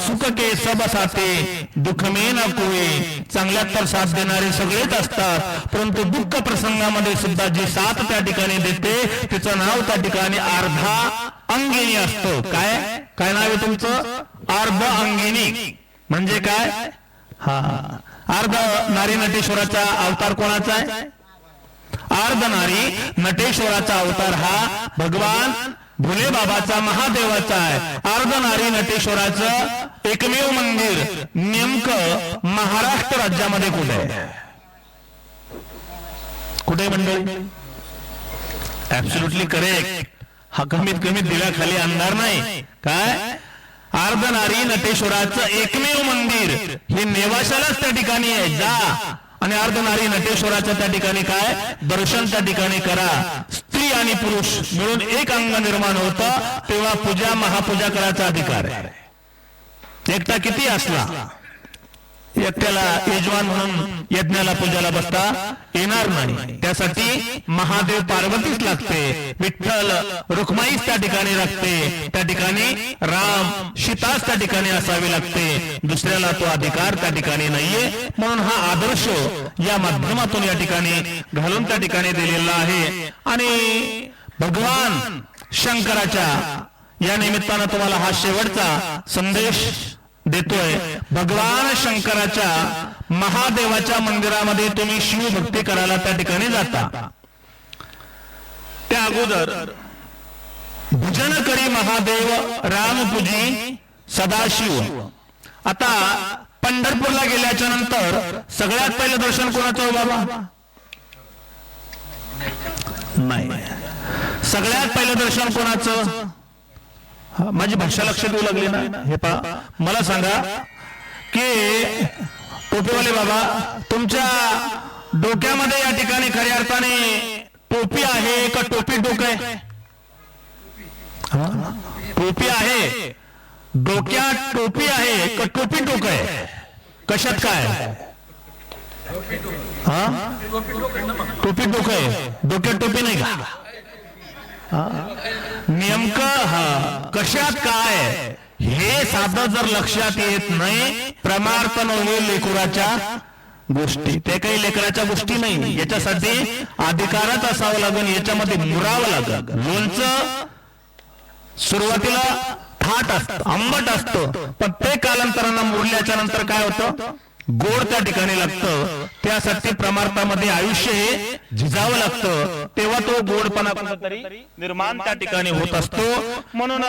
सुख के सब साथे दुःख में न कोई, चांगल्यात तर साथ देणारे सगळेच असतात, परंतु दुःख प्रसंगामध्ये सुद्धा जी साथ त्या ठिकाणी देते तिचं नाव त्या ठिकाणी अर्धा अंगिनी असतो. काय काय नाव आहे तुमचं? अर्ध अंगिनी. म्हणजे काय? अर्ध नारी नटेश्वराचा अवतार कोणाचा आहे? अर्धनारी नटेश्वराचा अवतार हा भगवान भोले बाबाचा महादेवाचा आहे. अर्धनारी नटेश्वराचं एकमेव मंदिर नेमकं महाराष्ट्र राज्यामध्ये कुठे आहे? कुठे मंडळी? Absolutely correct. हा कमीत कमी दिलाखाली अंधार नाही. काय अर्धनारी नटेश्वराचं एकमेव मंदिर हे नेवाशालाच त्या ठिकाणी आहे. जा आणि अर्धनारी नटेश्वराचं त्या ठिकाणी काय दर्शन त्या ठिकाणी करा. स्त्री आणि पुरुष मिळून एक अंग निर्माण होतं, तेव्हा पूजा महापूजा करायचा अधिकार आहे. एकटा किती असला एकट्याला यजमान म्हणून यज्ञाला पूजाला बसता येणार नाही. त्यासाठी महादेव पार्वतीच लागते, विठ्ठल रुक्माईच त्या ठिकाणी लागते, त्या ठिकाणी राम सीताच त्या ठिकाणी असावी लागते. दुसऱ्याला तो अधिकार त्या ठिकाणी नाहीये. म्हणून हा आदर्श या माध्यमातून या ठिकाणी घालून त्या ठिकाणी दिलेला आहे. आणि भगवान शंकराच्या या निमित्तानं तुम्हाला हा शेवटचा संदेश देतोय. भगवान शंकराच्या महादेवाच्या मंदिरामध्ये तुम्ही शिवभक्ती करायला त्या ठिकाणी जाता. त्या अगोदर भजन करी महादेव रामपूजी सदाशिव. आता पंढरपूरला गेल्याच्या नंतर सगळ्यात पहिलं दर्शन कोणाचं हो बाबा? नाही, सगळ्यात पहिलं दर्शन कोणाचं? माझी भाषा लक्षात येऊ लागली ना. हे पहा, मला सांगा की टोपीवाले बाबा, तुमच्या डोक्यामध्ये या ठिकाणी खऱ्या अर्थाने टोपी आहे का टोपी डोकं आहे? टोपी आहे, डोक्यात टोपी आहे का टोपी डोकं आहे? कशात काय? टोपी डोकं आहे, डोक्यात टोपी नाही का? नेमकं कशात काय हे साधं जर लक्षात येत नाही, प्रमार्थ होईल लेकराच्या गोष्टी. ते काही लेकराच्या गोष्टी नाही. याच्यासाठी अधिकारच असावं लागेल, याच्यामध्ये मुरावं लागेल. लोणचं सुरुवातीला थाट असतं, आंबट असतं, पण ते कालांतरानं मुरल्याच्या नंतर काय होतं? गोड त्या ठिकाणी लागतं. त्यासाठी प्रमार्थामध्ये आयुष्य हे झिजावं लागतं, तेव्हा तो गोडपणा कुठेतरी निर्माण त्या ठिकाणी होत असतो. म्हणून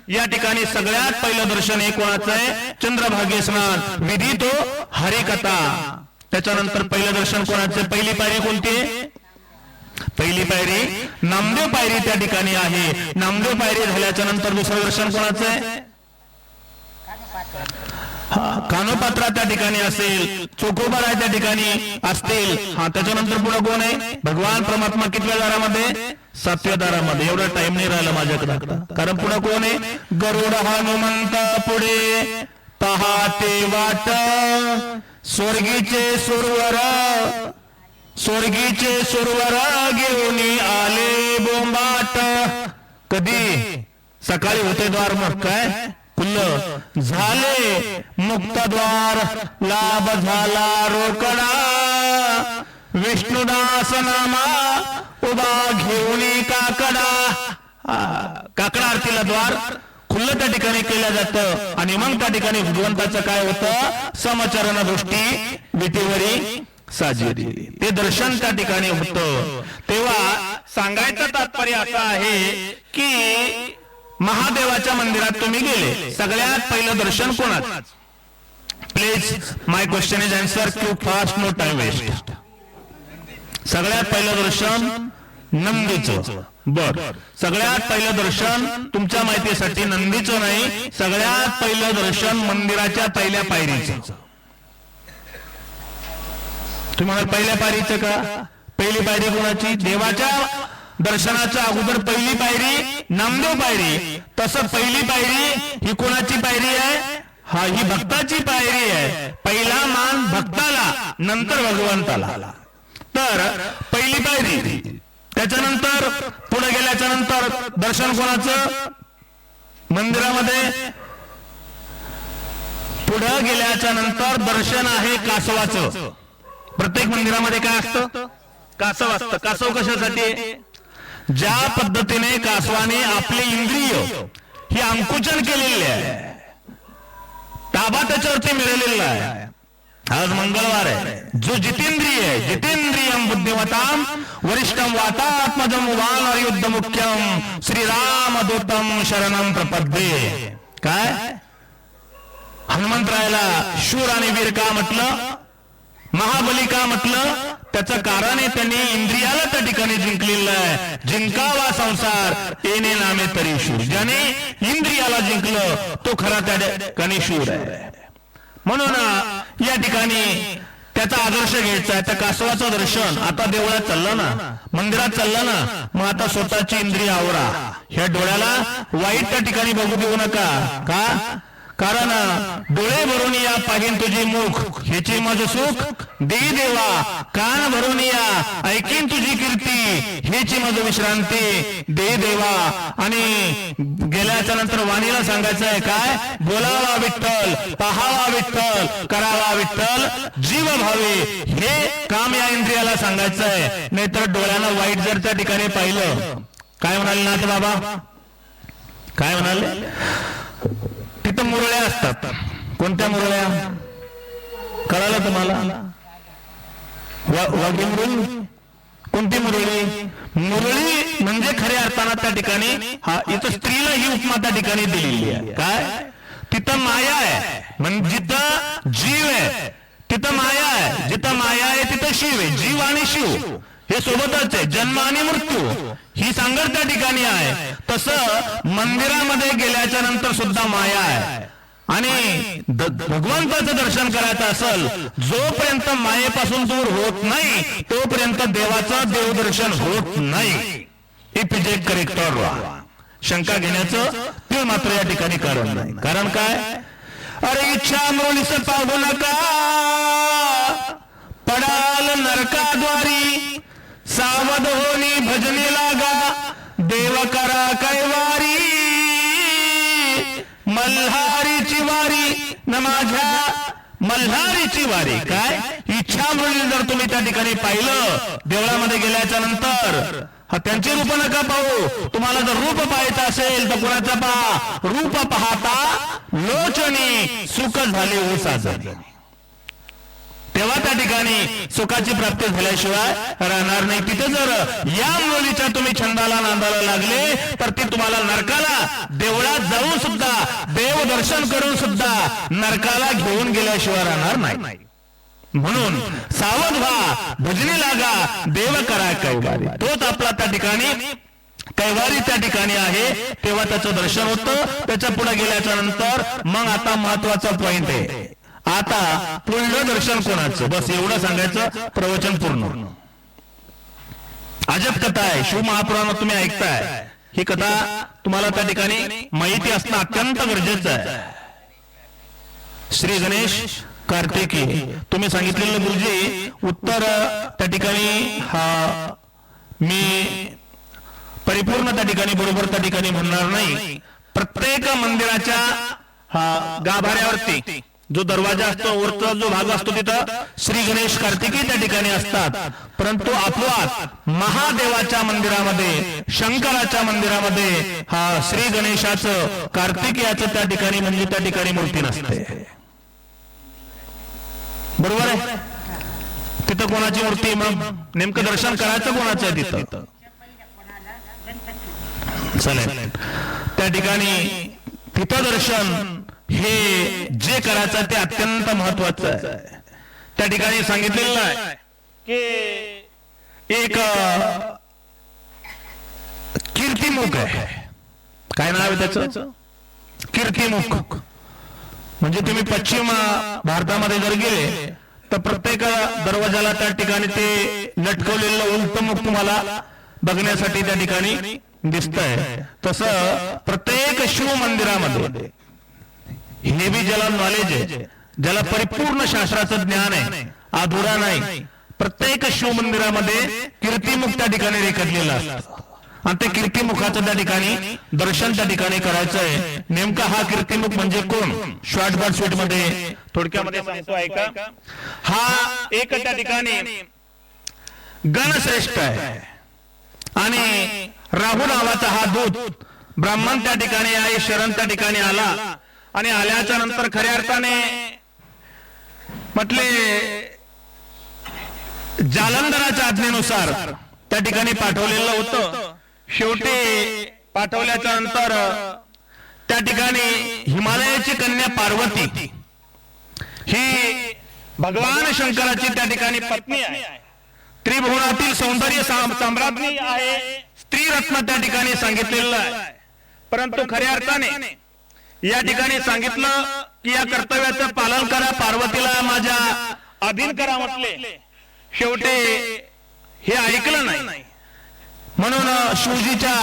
या ठिकाणी सगळ्यात पहिलं दर्शन हे कोणाचं आहे? चंद्रभागे स्नान विधी तो हरिकथा. त्याच्यानंतर पहिलं दर्शन कोणाचं? पहिली पायरी कोणती? पहिली पायरी नामदेव पायरी त्या ठिकाणी आहे. नामदेव पायरी झाल्याच्या नंतर दुसरं दर्शन कोणाचं आहे? कानोपात्रा त्या ठिकाणी असेल, चोकोबारा त्या ठिकाणी असतील. त्याच्यानंतर पुढे कोण आहे? भगवान परमात्मा कितव्या दारामध्ये? 7व्या दारामध्ये. एवढा टाइम नाही राहिला माझ्याकडे, कारण पुढे कोण आहे? गरुड हनुमंत पुढे पहाते वाट, स्वर्गीचे सुरवर, स्वर्गीचे सुरवर घेऊन आले बोंबाट. कधी? सकाळी होते द्वार मग काय खुल्लं झाले मुक्तद्वार, लाभ झाला रोकडा, विष्णुदास नामा उभा घेऊन काकडा. काकडा आरतीला द्वार खुल्लं त्या ठिकाणी केलं जातं. आणि मग त्या ठिकाणी भगवंताचं काय होतं? समचरण दृष्टी विटेवरी साजेरी, ते दर्शन त्या ठिकाणी होतं. तेव्हा सांगायचं तात्पर्य असं आहे की महादेवाच्या मंदिरात तुम्ही गेले, सगळ्यात पहिलं दर्शन कोणाचं? Please my question is answer quick fast, no time waste. सगळ्यात पहिलं दर्शन नंदीचं. बर, सगळ्यात पहिलं दर्शन तुमच्या माहितीसाठी नंदीचं नाही, सगळ्यात पहिलं दर्शन मंदिराच्या पहिल्या पायरीचं. तुम्ही म्हणाल पहिल्या पायरीचं का? पहिली पायरी कोणाची? देवाच्या दर्शनाच्या अगोदर पहिली पायरी नामदेव पायरी. तसं पहिली पायरी ही कोणाची पायरी आहे? ही भक्ताची पायरी आहे. पहिला मान भक्ताला, नंतर भगवंताला. तर पहिली पायरी. त्याच्यानंतर पुढे गेल्याच्या नंतर दर्शन कोणाचं? मंदिरामध्ये पुढे गेल्याच्या नंतर दर्शन आहे कासवाचं. प्रत्येक मंदिरामध्ये काय असतं? कासव असतं. कासव कशासाठी? ज्या पद्धतीने कासवाने आपले इंद्रिय ही अंकुचन केलेले आहे, ताबा त्याच्यावरती मिळालेला आहे. आज मंगळवार आहे. जो जितेंद्रिय आहे, जितेंद्रियम बुद्धिमत्ता देवतां वरिष्ठं वातात्मजं वानरयुद्ध मुख्यं श्रीरामदूतं शरणं प्रपद्ये. काय हनुमंतरायाला शूर आणि वीर का म्हटलं, महाबली का म्हटलं? त्याचं कारण आहे त्यांनी इंद्रियाला त्या ठिकाणी जिंकलेलं आहे. जिंकावा संसार येणे नामे तरी शूर. ज्याने इंद्रियाला जिंकलं तो खरा त्या ठिकाणी शूर आहे. म्हणून या ठिकाणी त्याचा आदर्श घ्यायचा आहे. त्या कासवाचं दर्शन आता देवळात चाललं ना, मंदिरात चाललं ना, मग आता स्वतःची इंद्रिय आवरा. ह्या डोळ्याला वाईट त्या ठिकाणी बघू देऊ नका. का? कारण डोळे भरून या पाहिन तुझी मुख, ह्याची माझं सुख दे देवा. कान भरून या ऐकीन तुझी कीर्ती, ह्याची माझं विश्रांती दे देवा. आणि गेल्याच्या नंतर वाणीला सांगायचं आहे काय? बोलावा विठ्ठल, पाहावा विठ्ठल, करावा विठ्ठल, जीव भावे. हे काम या इंद्रियाला सांगायचं आहे. नाहीतर डोळ्यानं वाईट जर त्या ठिकाणी पाहिलं, काय म्हणाले ना ते बाबा, काय म्हणाले? तिथं मुरळ्या असतात. कोणत्या मुरळ्या कळालं तुम्हाला? मुरळी. कोणती मुरळी? मुरळी म्हणजे खऱ्या अर्थानं त्या ठिकाणी हा इथं स्त्रीला ही उपमा त्या ठिकाणी दिलेली आहे. काय? तिथं माया आहे. म्हणजे जिथं जीव आहे तिथं माया आहे. जिथं माया आहे तिथं शिव आहे. जीव आणि शिव हे सोबतच आहे. जन्म आणि मृत्यू ही सांगड त्या ठिकाणी आहे. तसं मंदिरामध्ये गेल्याच्या नंतर सुद्धा माया आहे. आणि भगवंताचं दर्शन करायचं असेल, जोपर्यंत मायेपासून दूर होत नाही तोपर्यंत देवाचं देवदर्शन होत नाही. If is a character. शंका घेण्याचं ते मात्र या ठिकाणी कारण नाही. कारण काय? अरे इच्छा मुरलीस पाहू नका, पडाल नरकाद्वारी, सावध होनी भजने लागा, देव करा कैवारी, मल्हारीची वारी न माझ्या मल्हारीची वारी. काय? इच्छा मुरली जर तुम्ही त्या ठिकाणी पाहिलं देवळामध्ये गेल्याच्या नंतर, हा त्यांचे रूप नका पाहू. तुम्हाला जर रूप पाहायचं असेल तर कुणाचं पहा? रूप पाहता लोचनी सुख झाले हो साजनी. तेव्हा त्या ठिकाणी सुखाची प्राप्ती झाल्याशिवाय राहणार नाही. तिथे जर या मुलीच्या तुम्ही छंदाला नांदाला लागले तर ती तुम्हाला नरकाला, देवळात जाऊन सुद्धा देवदर्शन करून सुद्धा नरकाला घेऊन गेल्याशिवाय राहणार नाही. म्हणून सावध व्हा, भजनी लागा, देव करा कैवारी. तोच आपला त्या ठिकाणी कैवारी त्या ठिकाणी आहे. तेव्हा त्याचं दर्शन होतं. त्याच्या पुढे गेल्याच्या नंतर मग आता महत्वाचा पॉइंट आहे. आता पुढलं दर्शन कोणाचं? बस एवढं सांगायचं, प्रवचन पूर्ण. अजब कथा आहे. शिवमहापुराणात तुम्ही ऐकताय. ही कथा तुम्हाला त्या ठिकाणी माहिती असणं अत्यंत गरजेचं आहे. श्री गणेश कार्तिकी तुम्ही सांगितलेलं गुरुजी उत्तर त्या ठिकाणी हा मी परिपूर्ण त्या ठिकाणी बरोबर त्या ठिकाणी म्हणणार नाही. प्रत्येक मंदिराच्या गाभाऱ्यावरती जो दरवाजा असतो, वरचा जो भाग असतो, तिथं श्री गणेश कार्तिकी त्या ठिकाणी असतात. परंतु आपोआप महादेवाच्या मंदिरामध्ये, शंकराच्या मंदिरामध्ये हा श्री गणेशाचं कार्तिकेयाचं त्या ठिकाणी म्हणजे त्या ठिकाणी मूर्ती नसते. बरोबर आहे? तिथं कोणाची मूर्ती? मग नेमकं दर्शन करायचं कोणाचं आहे तिथं? चालेल. त्या ठिकाणी तिथं दर्शन हे जे करायचं ते अत्यंत महत्वाचं आहे. त्या ठिकाणी सांगितलेलं आहे की एक कीर्तिमुख आहे. काय नाव आहे त्याचं? कीर्तिमुख. म्हणजे तुम्ही पश्चिम भारतामध्ये जर गेले तर प्रत्येक दरवाजाला त्या ठिकाणी ते लटकवलेलं उलट मुख तुम्हाला बघण्यासाठी त्या ठिकाणी दिसतंय. तसं प्रत्येक शिव मंदिरामध्ये हे बी ज्याला नॉलेज आहे, ज्याला परिपूर्ण शास्त्राचं ज्ञान आहे, अधुरा नाही, प्रत्येक शिव मंदिरामध्ये कीर्तिमुख त्या ठिकाणी रेखाटलेलं असतं. आणि ते कीर्तिमुखाचं त्या ठिकाणी दर्शन त्या ठिकाणी करायचं आहे. नेमका हा कीर्तिमुख म्हणजे कोण? शॉर्ट बट स्वीट मध्ये थोडक्यामध्ये सांगतो ऐका. हा एक त्या ठिकाणी गणश्रेष्ठ आहे आणि राहू नावाचा हा दूत ब्राह्मण त्या ठिकाणी आहे. शरण त्या ठिकाणी आला आणि आल्याच्या नंतर खऱ्या अर्थाने म्हटले जालंधराच्या आज्ञेनुसार त्या ठिकाणी पाठवलेलं होतं. शेवटी पाठवल्याच्या नंतर त्या ठिकाणी हिमालयाची कन्या पार्वती ही भगवान शंकराची त्या ठिकाणी पत्नी आहे. त्रिभुवनातील सौंदर्य सम्राज्ञी आहे, स्त्री रत्न त्या ठिकाणी सांगितलेलं आहे. परंतु खऱ्या अर्थाने या ठिकाणी सांगितलं की या कर्तव्याचं पालन करा, पार्वतीला माझ्या अधीन करा म्हटले. शेवटी हे ऐकलं नाही. म्हणून शिवजीच्या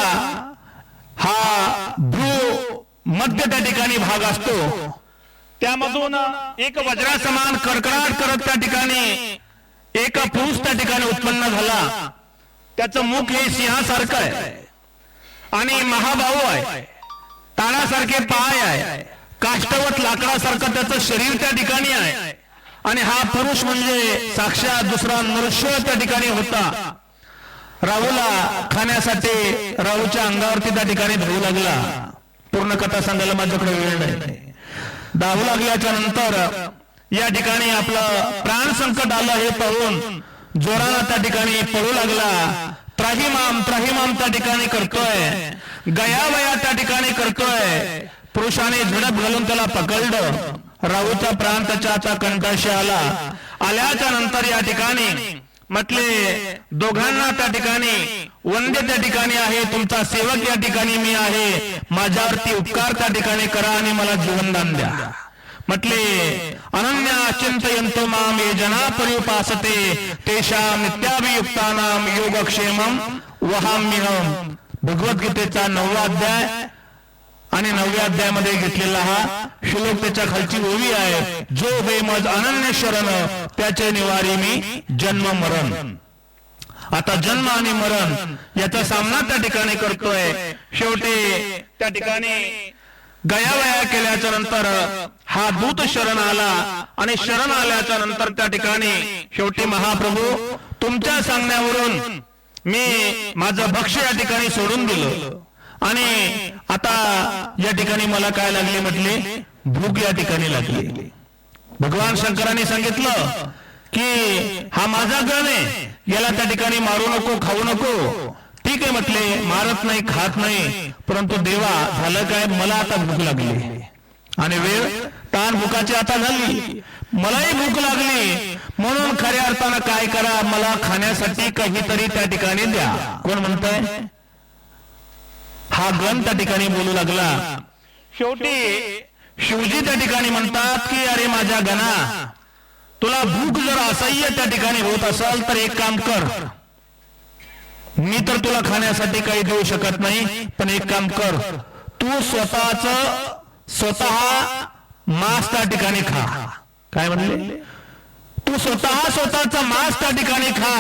हा भ्रू मध्य त्या ठिकाणी भाग असतो, त्यामधून एक वज्रासमान कडकडाट करत त्या ठिकाणी एक पुरुष त्या ठिकाणी उत्पन्न झाला. त्याचं मुख हे सिंहासारखं आहे आणि महाबाहू आहे, ताडासारखे पाय आहे, काष्टवत लाकडासारखं त्याचं शरीर त्या ठिकाणी आहे. आणि हा पुरुष म्हणजे साक्षात दुसरा नरसिंह त्या ठिकाणी होता. राहूला खाण्यासाठी राहूच्या अंगावरती त्या ठिकाणी धावू लागला. पूर्ण कथा सांगायला माझ्याकडे वेळ नाही. धावू लागल्याच्या नंतर या ठिकाणी आपलं प्राण संकट आलं हे पाहून जोरानं त्या ठिकाणी पळू लागला. त्राहिमाम त्राहिमाम त्या ठिकाणी करतोय, गयावया त्या ठिकाणी करतोय. पुरुषाने झडप घालून त्याला पकडलं. राहूचा प्राण त्याच्या आता कंठाशी आला. आल्याच्या नंतर या ठिकाणी म्हटले दोघांना त्या ठिकाणी वंदे त्या ठिकाणी आहे, तुमचा सेवक या ठिकाणी मी आहे, माझ्यावरती उपकार त्या ठिकाणी करा आणि मला जीवनदान द्या. म्हटले अनन्या चिंतयन्तो माम ये जना पर्युपासते तेषां नित्याभियुक्तानां योगक्षेमं वहाम्यहम्. भगवद्गीतेचा 9वा अध्याय आणि 9व्या अध्यायामध्ये घेतलेला हा श्लोक त्याच्या खालची ओवी आहे. जो बेमज अनन्य शरण त्याचे निवारी मी जन्म मरण. आता जन्म आणि मरण याचा सामना त्या ठिकाणी करतोय. शेवटी त्या ठिकाणी गयावया केल्याच्या नंतर हा दूत शरण आला आणि शरण आल्याच्या नंतर त्या ठिकाणी शेवटी महाप्रभू तुमच्या सांगण्यावरून मी माझं भक्ष्य या ठिकाणी सोडून दिलं आणि आता या ठिकाणी मला काय लागले म्हटले भूक या ठिकाणी लागली. भगवान शंकरांनी सांगितलं की हा माझा गण आहे, याला त्या ठिकाणी मारू नको, खाऊ नको. ठीक आहे म्हटले, मारत नाही, खात नाही, परंतु देवा झालं काय, मला आता भूक लागली आणि वेळ ताण भूकाची आता झाली, मलाही भूक लागली. म्हणून खऱ्या अर्थानं काय करा, मला खाण्यासाठी काहीतरी त्या ठिकाणी द्या. कोण म्हणताय? हा गण त्या ठिकाणी बोलू लागला. शेवटी शिवजी त्या ठिकाणी म्हणतात की अरे माझ्या गणा, तुला भूक जर असह्य त्या ठिकाणी होत असेल तर एक काम कर, मी तर तुला खाण्यासाठी काही देऊ शकत नाही, पण एक काम कर, तू स्वतः मांस त्या ठिकाणी खा. काय म्हणले? तू स्वतःचा मांस त्या ठिकाणी खा.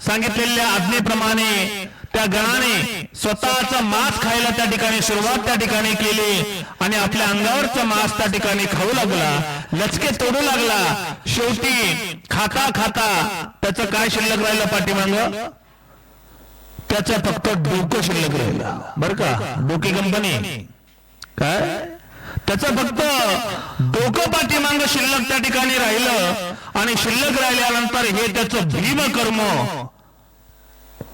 सांगितलेल्या आज्ञेप्रमाणे त्या गणाने स्वतःचा मांस खायला त्या ठिकाणी सुरुवात त्या ठिकाणी केली आणि आपल्या अंगावरचा मांस त्या ठिकाणी खाऊ लागला, लचके तोडू लागला. शेवटी खाता खाता त्याचं काय शिल्लक राहिलं पाठीमाग? त्याचं फक्त डोकं शिल्लक राहिलं. बर का, डोकी कंपनी काय, त्याचं फक्त डोकं पाठीमाग शिल्लक त्या ठिकाणी राहिलं. आणि शिल्लक राहिल्यानंतर हे त्याचं भीमकर्म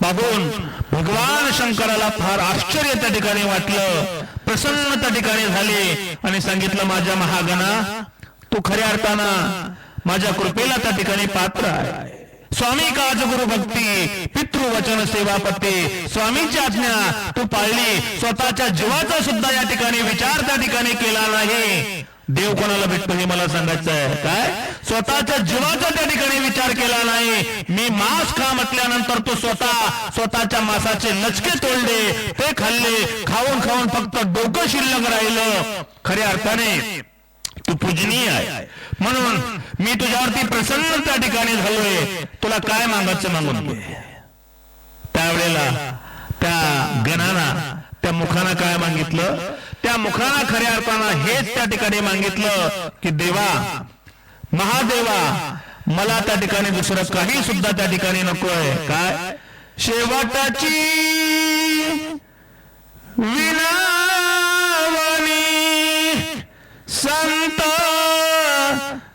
पाहून भगवान शंकराला फार आश्चर्य त्या ठिकाणी वाटलं, प्रसन्न त्या ठिकाणी झाले आणि सांगितलं माझ्या महागणा, तू खऱ्या अर्थानं माझ्या कृपेला त्या ठिकाणी पात्र आहे. स्वामी काज गुरु भक्ती पितृवचन सेवा पत्ते. स्वामींची आज्ञा तू पाळली, स्वतःच्या जीवाचा सुद्धा या ठिकाणी विचार त्या ठिकाणी केला नाही. देव कोणाला भेटतो हे मला सांगायचं आहे. काय स्वतःच्या जीवाचा त्या ठिकाणी विचार केला नाही. मी मांस खा म्हटल्यानंतर तो स्वतःच्या मांसाचे लचके तोडले, ते खाल्ले, खाऊन खाऊन फक्त डोकं शिल्लक राहिलं. खऱ्या अर्थाने तू पूजनीय आहे, म्हणून मी तुझ्यावरती प्रसन्न त्या ठिकाणी झालोय. तुला काय मागायचं मागून घे. त्यावेळेला त्या गणाना त्या मुखानं काय मागितलं? त्या मुखानं खऱ्या अर्थानं हेच त्या ठिकाणी मागितलं की देवा, महादेवा, मला त्या ठिकाणी दुसरं काही सुद्धा त्या ठिकाणी नकोय. काय शेवटाची विनावनी संत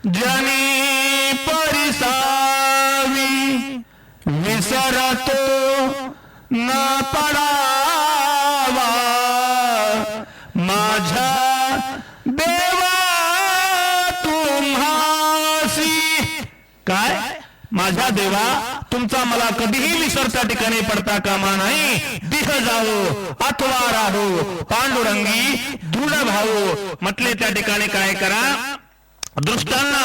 जनी परिसावी विसरतो न पडावा माझ्या देवा तुम्हासी. काय माझ्या देवा तुमचा मला कधीही विसर त्या ठिकाणी पडता कामा नाही. दिह जाओ अथवा राहो पांडुरंगी दृढ भाऊ. म्हटले त्या ठिकाणी काय करा, दृष्टांना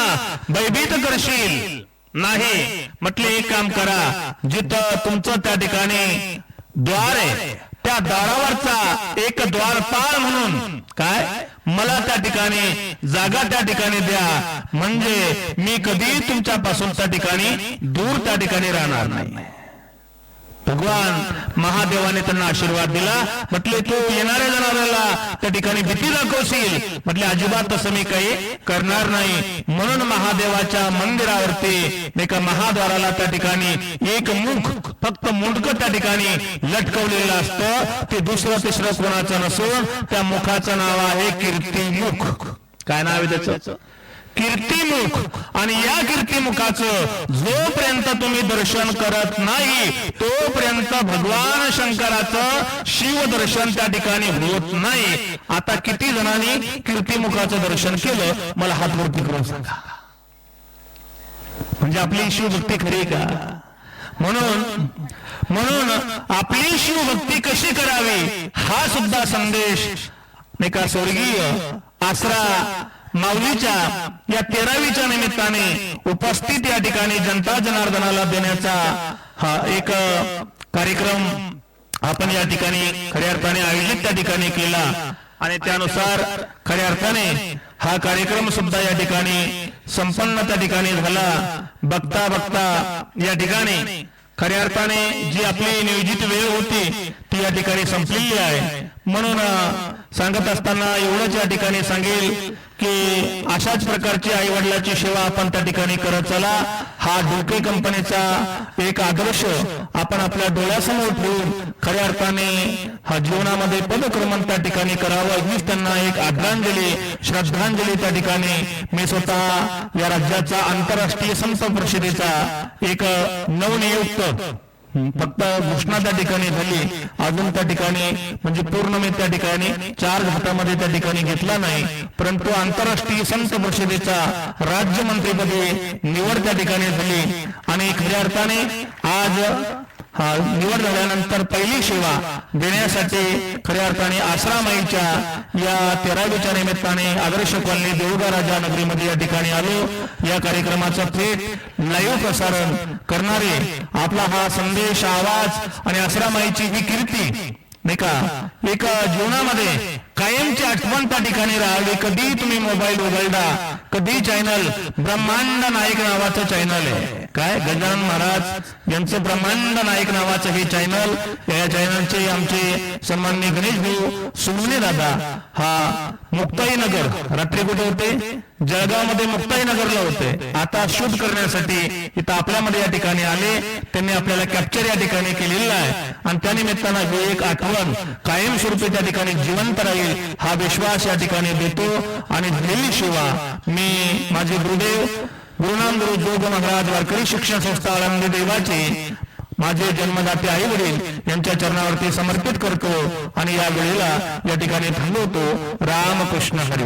भयभीत करशील नाही. म्हटले एक काम करा, जिथं तुमचं त्या ठिकाणी द्वार आहे त्या द्वारावरचा एक द्वारपाल म्हणून काय मला त्या ठिकाणी जागा त्या ठिकाणी द्या, म्हणजे मी कधी तुमच्यापासून त्या ठिकाणी दूर त्या ठिकाणी राहणार नाही. भगवान महादेवाने त्यांना आशीर्वाद दिला. म्हटले तू येणाऱ्या जनावराला त्या ठिकाणी भीती दाखवशील. म्हटले अजिबात तसं मी काही करणार नाही. म्हणून महादेवाच्या मंदिरावरती एका महाद्वाराला त्या ठिकाणी एक मुख, फक्त मुंडक त्या ठिकाणी लटकवलेलं असतं. ते दुसरं तिसरं कोणाचं नसून त्या मुखाचं नाव आहे कीर्तिमुख. काय नाव आहे त्याचं? कीर्तिमुख. आणि या कीर्तिमुखाचं जोपर्यंत तुम्ही दर्शन करत नाही तोपर्यंत भगवान शंकराचं शिव दर्शन त्या ठिकाणी होत नाही. आता किती जणांनी कीर्तिमुखाचं दर्शन केलं मला हात वरती करून सांगा. म्हणजे आपली शिवभक्ती खरी का? म्हणून आपली शिवभक्ती कशी करावी हा सुद्धा संदेश नाही का स्वर्गीय आसरा माऊलीच्या या 13वीच्या निमित्ताने उपस्थित या ठिकाणी जनता जनार्दनाला देण्याचा हा एक कार्यक्रम आपण या ठिकाणी खऱ्या अर्थाने आयोजित त्या ठिकाणी केला. आणि त्यानुसार खऱ्या अर्थाने हा कार्यक्रम सुद्धा या ठिकाणी संपन्न त्या ठिकाणी झाला. बघता बघता या ठिकाणी खऱ्या अर्थाने जी आपली नियोजित वेळ होती ती या ठिकाणी संपलेली आहे. म्हणून सांगत असताना एवढंच या ठिकाणी सांगेल की अशाच प्रकारची आई वडिलाची सेवा आपण त्या ठिकाणी करत चला. हा डोके कंपनीचा एक आदर्श आपण आपल्या डोळ्यासमोर ठेवून खऱ्या अर्थाने हा जीवनामध्ये पदक्रमण त्या ठिकाणी करावं हीच त्यांना एक आदरांजली श्रद्धांजली त्या ठिकाणी मी स्वतः या राज्याचा आंतरराष्ट्रीय संत परिषदेचा एक नवनियुक्त फक्त घोषणा त्या ठिकाणी झाली, अजून त्या ठिकाणी म्हणजे पूर्ण मी त्या ठिकाणी 4 घाटामध्ये त्या ठिकाणी घेतला नाही, परंतु आंतरराष्ट्रीय संत परिषदेचा राज्यमंत्रीपदी निवड त्या ठिकाणी झाली. आणि खऱ्या अर्थाने आज निवड झाल्यानंतर पहिली सेवा देण्यासाठी खऱ्या अर्थाने आसरामाईच्या या 13वीच्या निमित्ताने आदर्श कॉलनी देऊळगाव राजा नगरीमध्ये या ठिकाणी आलो. या कार्यक्रमाचं थेट लाईव्ह प्रसारण करणारे आपला हा संदेश आवाज आणि आसरामाईची ही कीर्ती नाही का एक जीवनामध्ये कायमची आठवण त्या ठिकाणी राहावी. कधी तुम्ही मोबाईल उघडला कधी चॅनल ब्रह्मांड नायक नावाचं चॅनल आहे काय गजानन महाराज यांचं ब्रह्मांड नायक नावाचं हे चॅनल. या चॅनलचे आमचे सन्माननीय गणेश भाऊ सुमने दादा हा मुक्ताईनगर रात्री कुठे होते जळगावमध्ये मुक्ताईनगरला होते. आता शूट करण्यासाठी इथं आपल्यामध्ये या ठिकाणी आले. त्यांनी आपल्याला कॅप्चर या ठिकाणी केलेला आहे आणि त्या निमित्तानं ही एक आठवण कायमस्वरूपी त्या ठिकाणी जिवंत राहील हा विश्वास या ठिकाणी देतो. आणि दिलेली सेवा मी माझे गुरुदेव गुरुनाम गुरु जोग महाराज वारकरी शिक्षण संस्था आळंदी देवाचे माझे जन्मदाते आई वडील यांच्या चरणावरती समर्पित करतो आणि या वेळेला या ठिकाणी थांबवतो. रामकृष्ण हरी.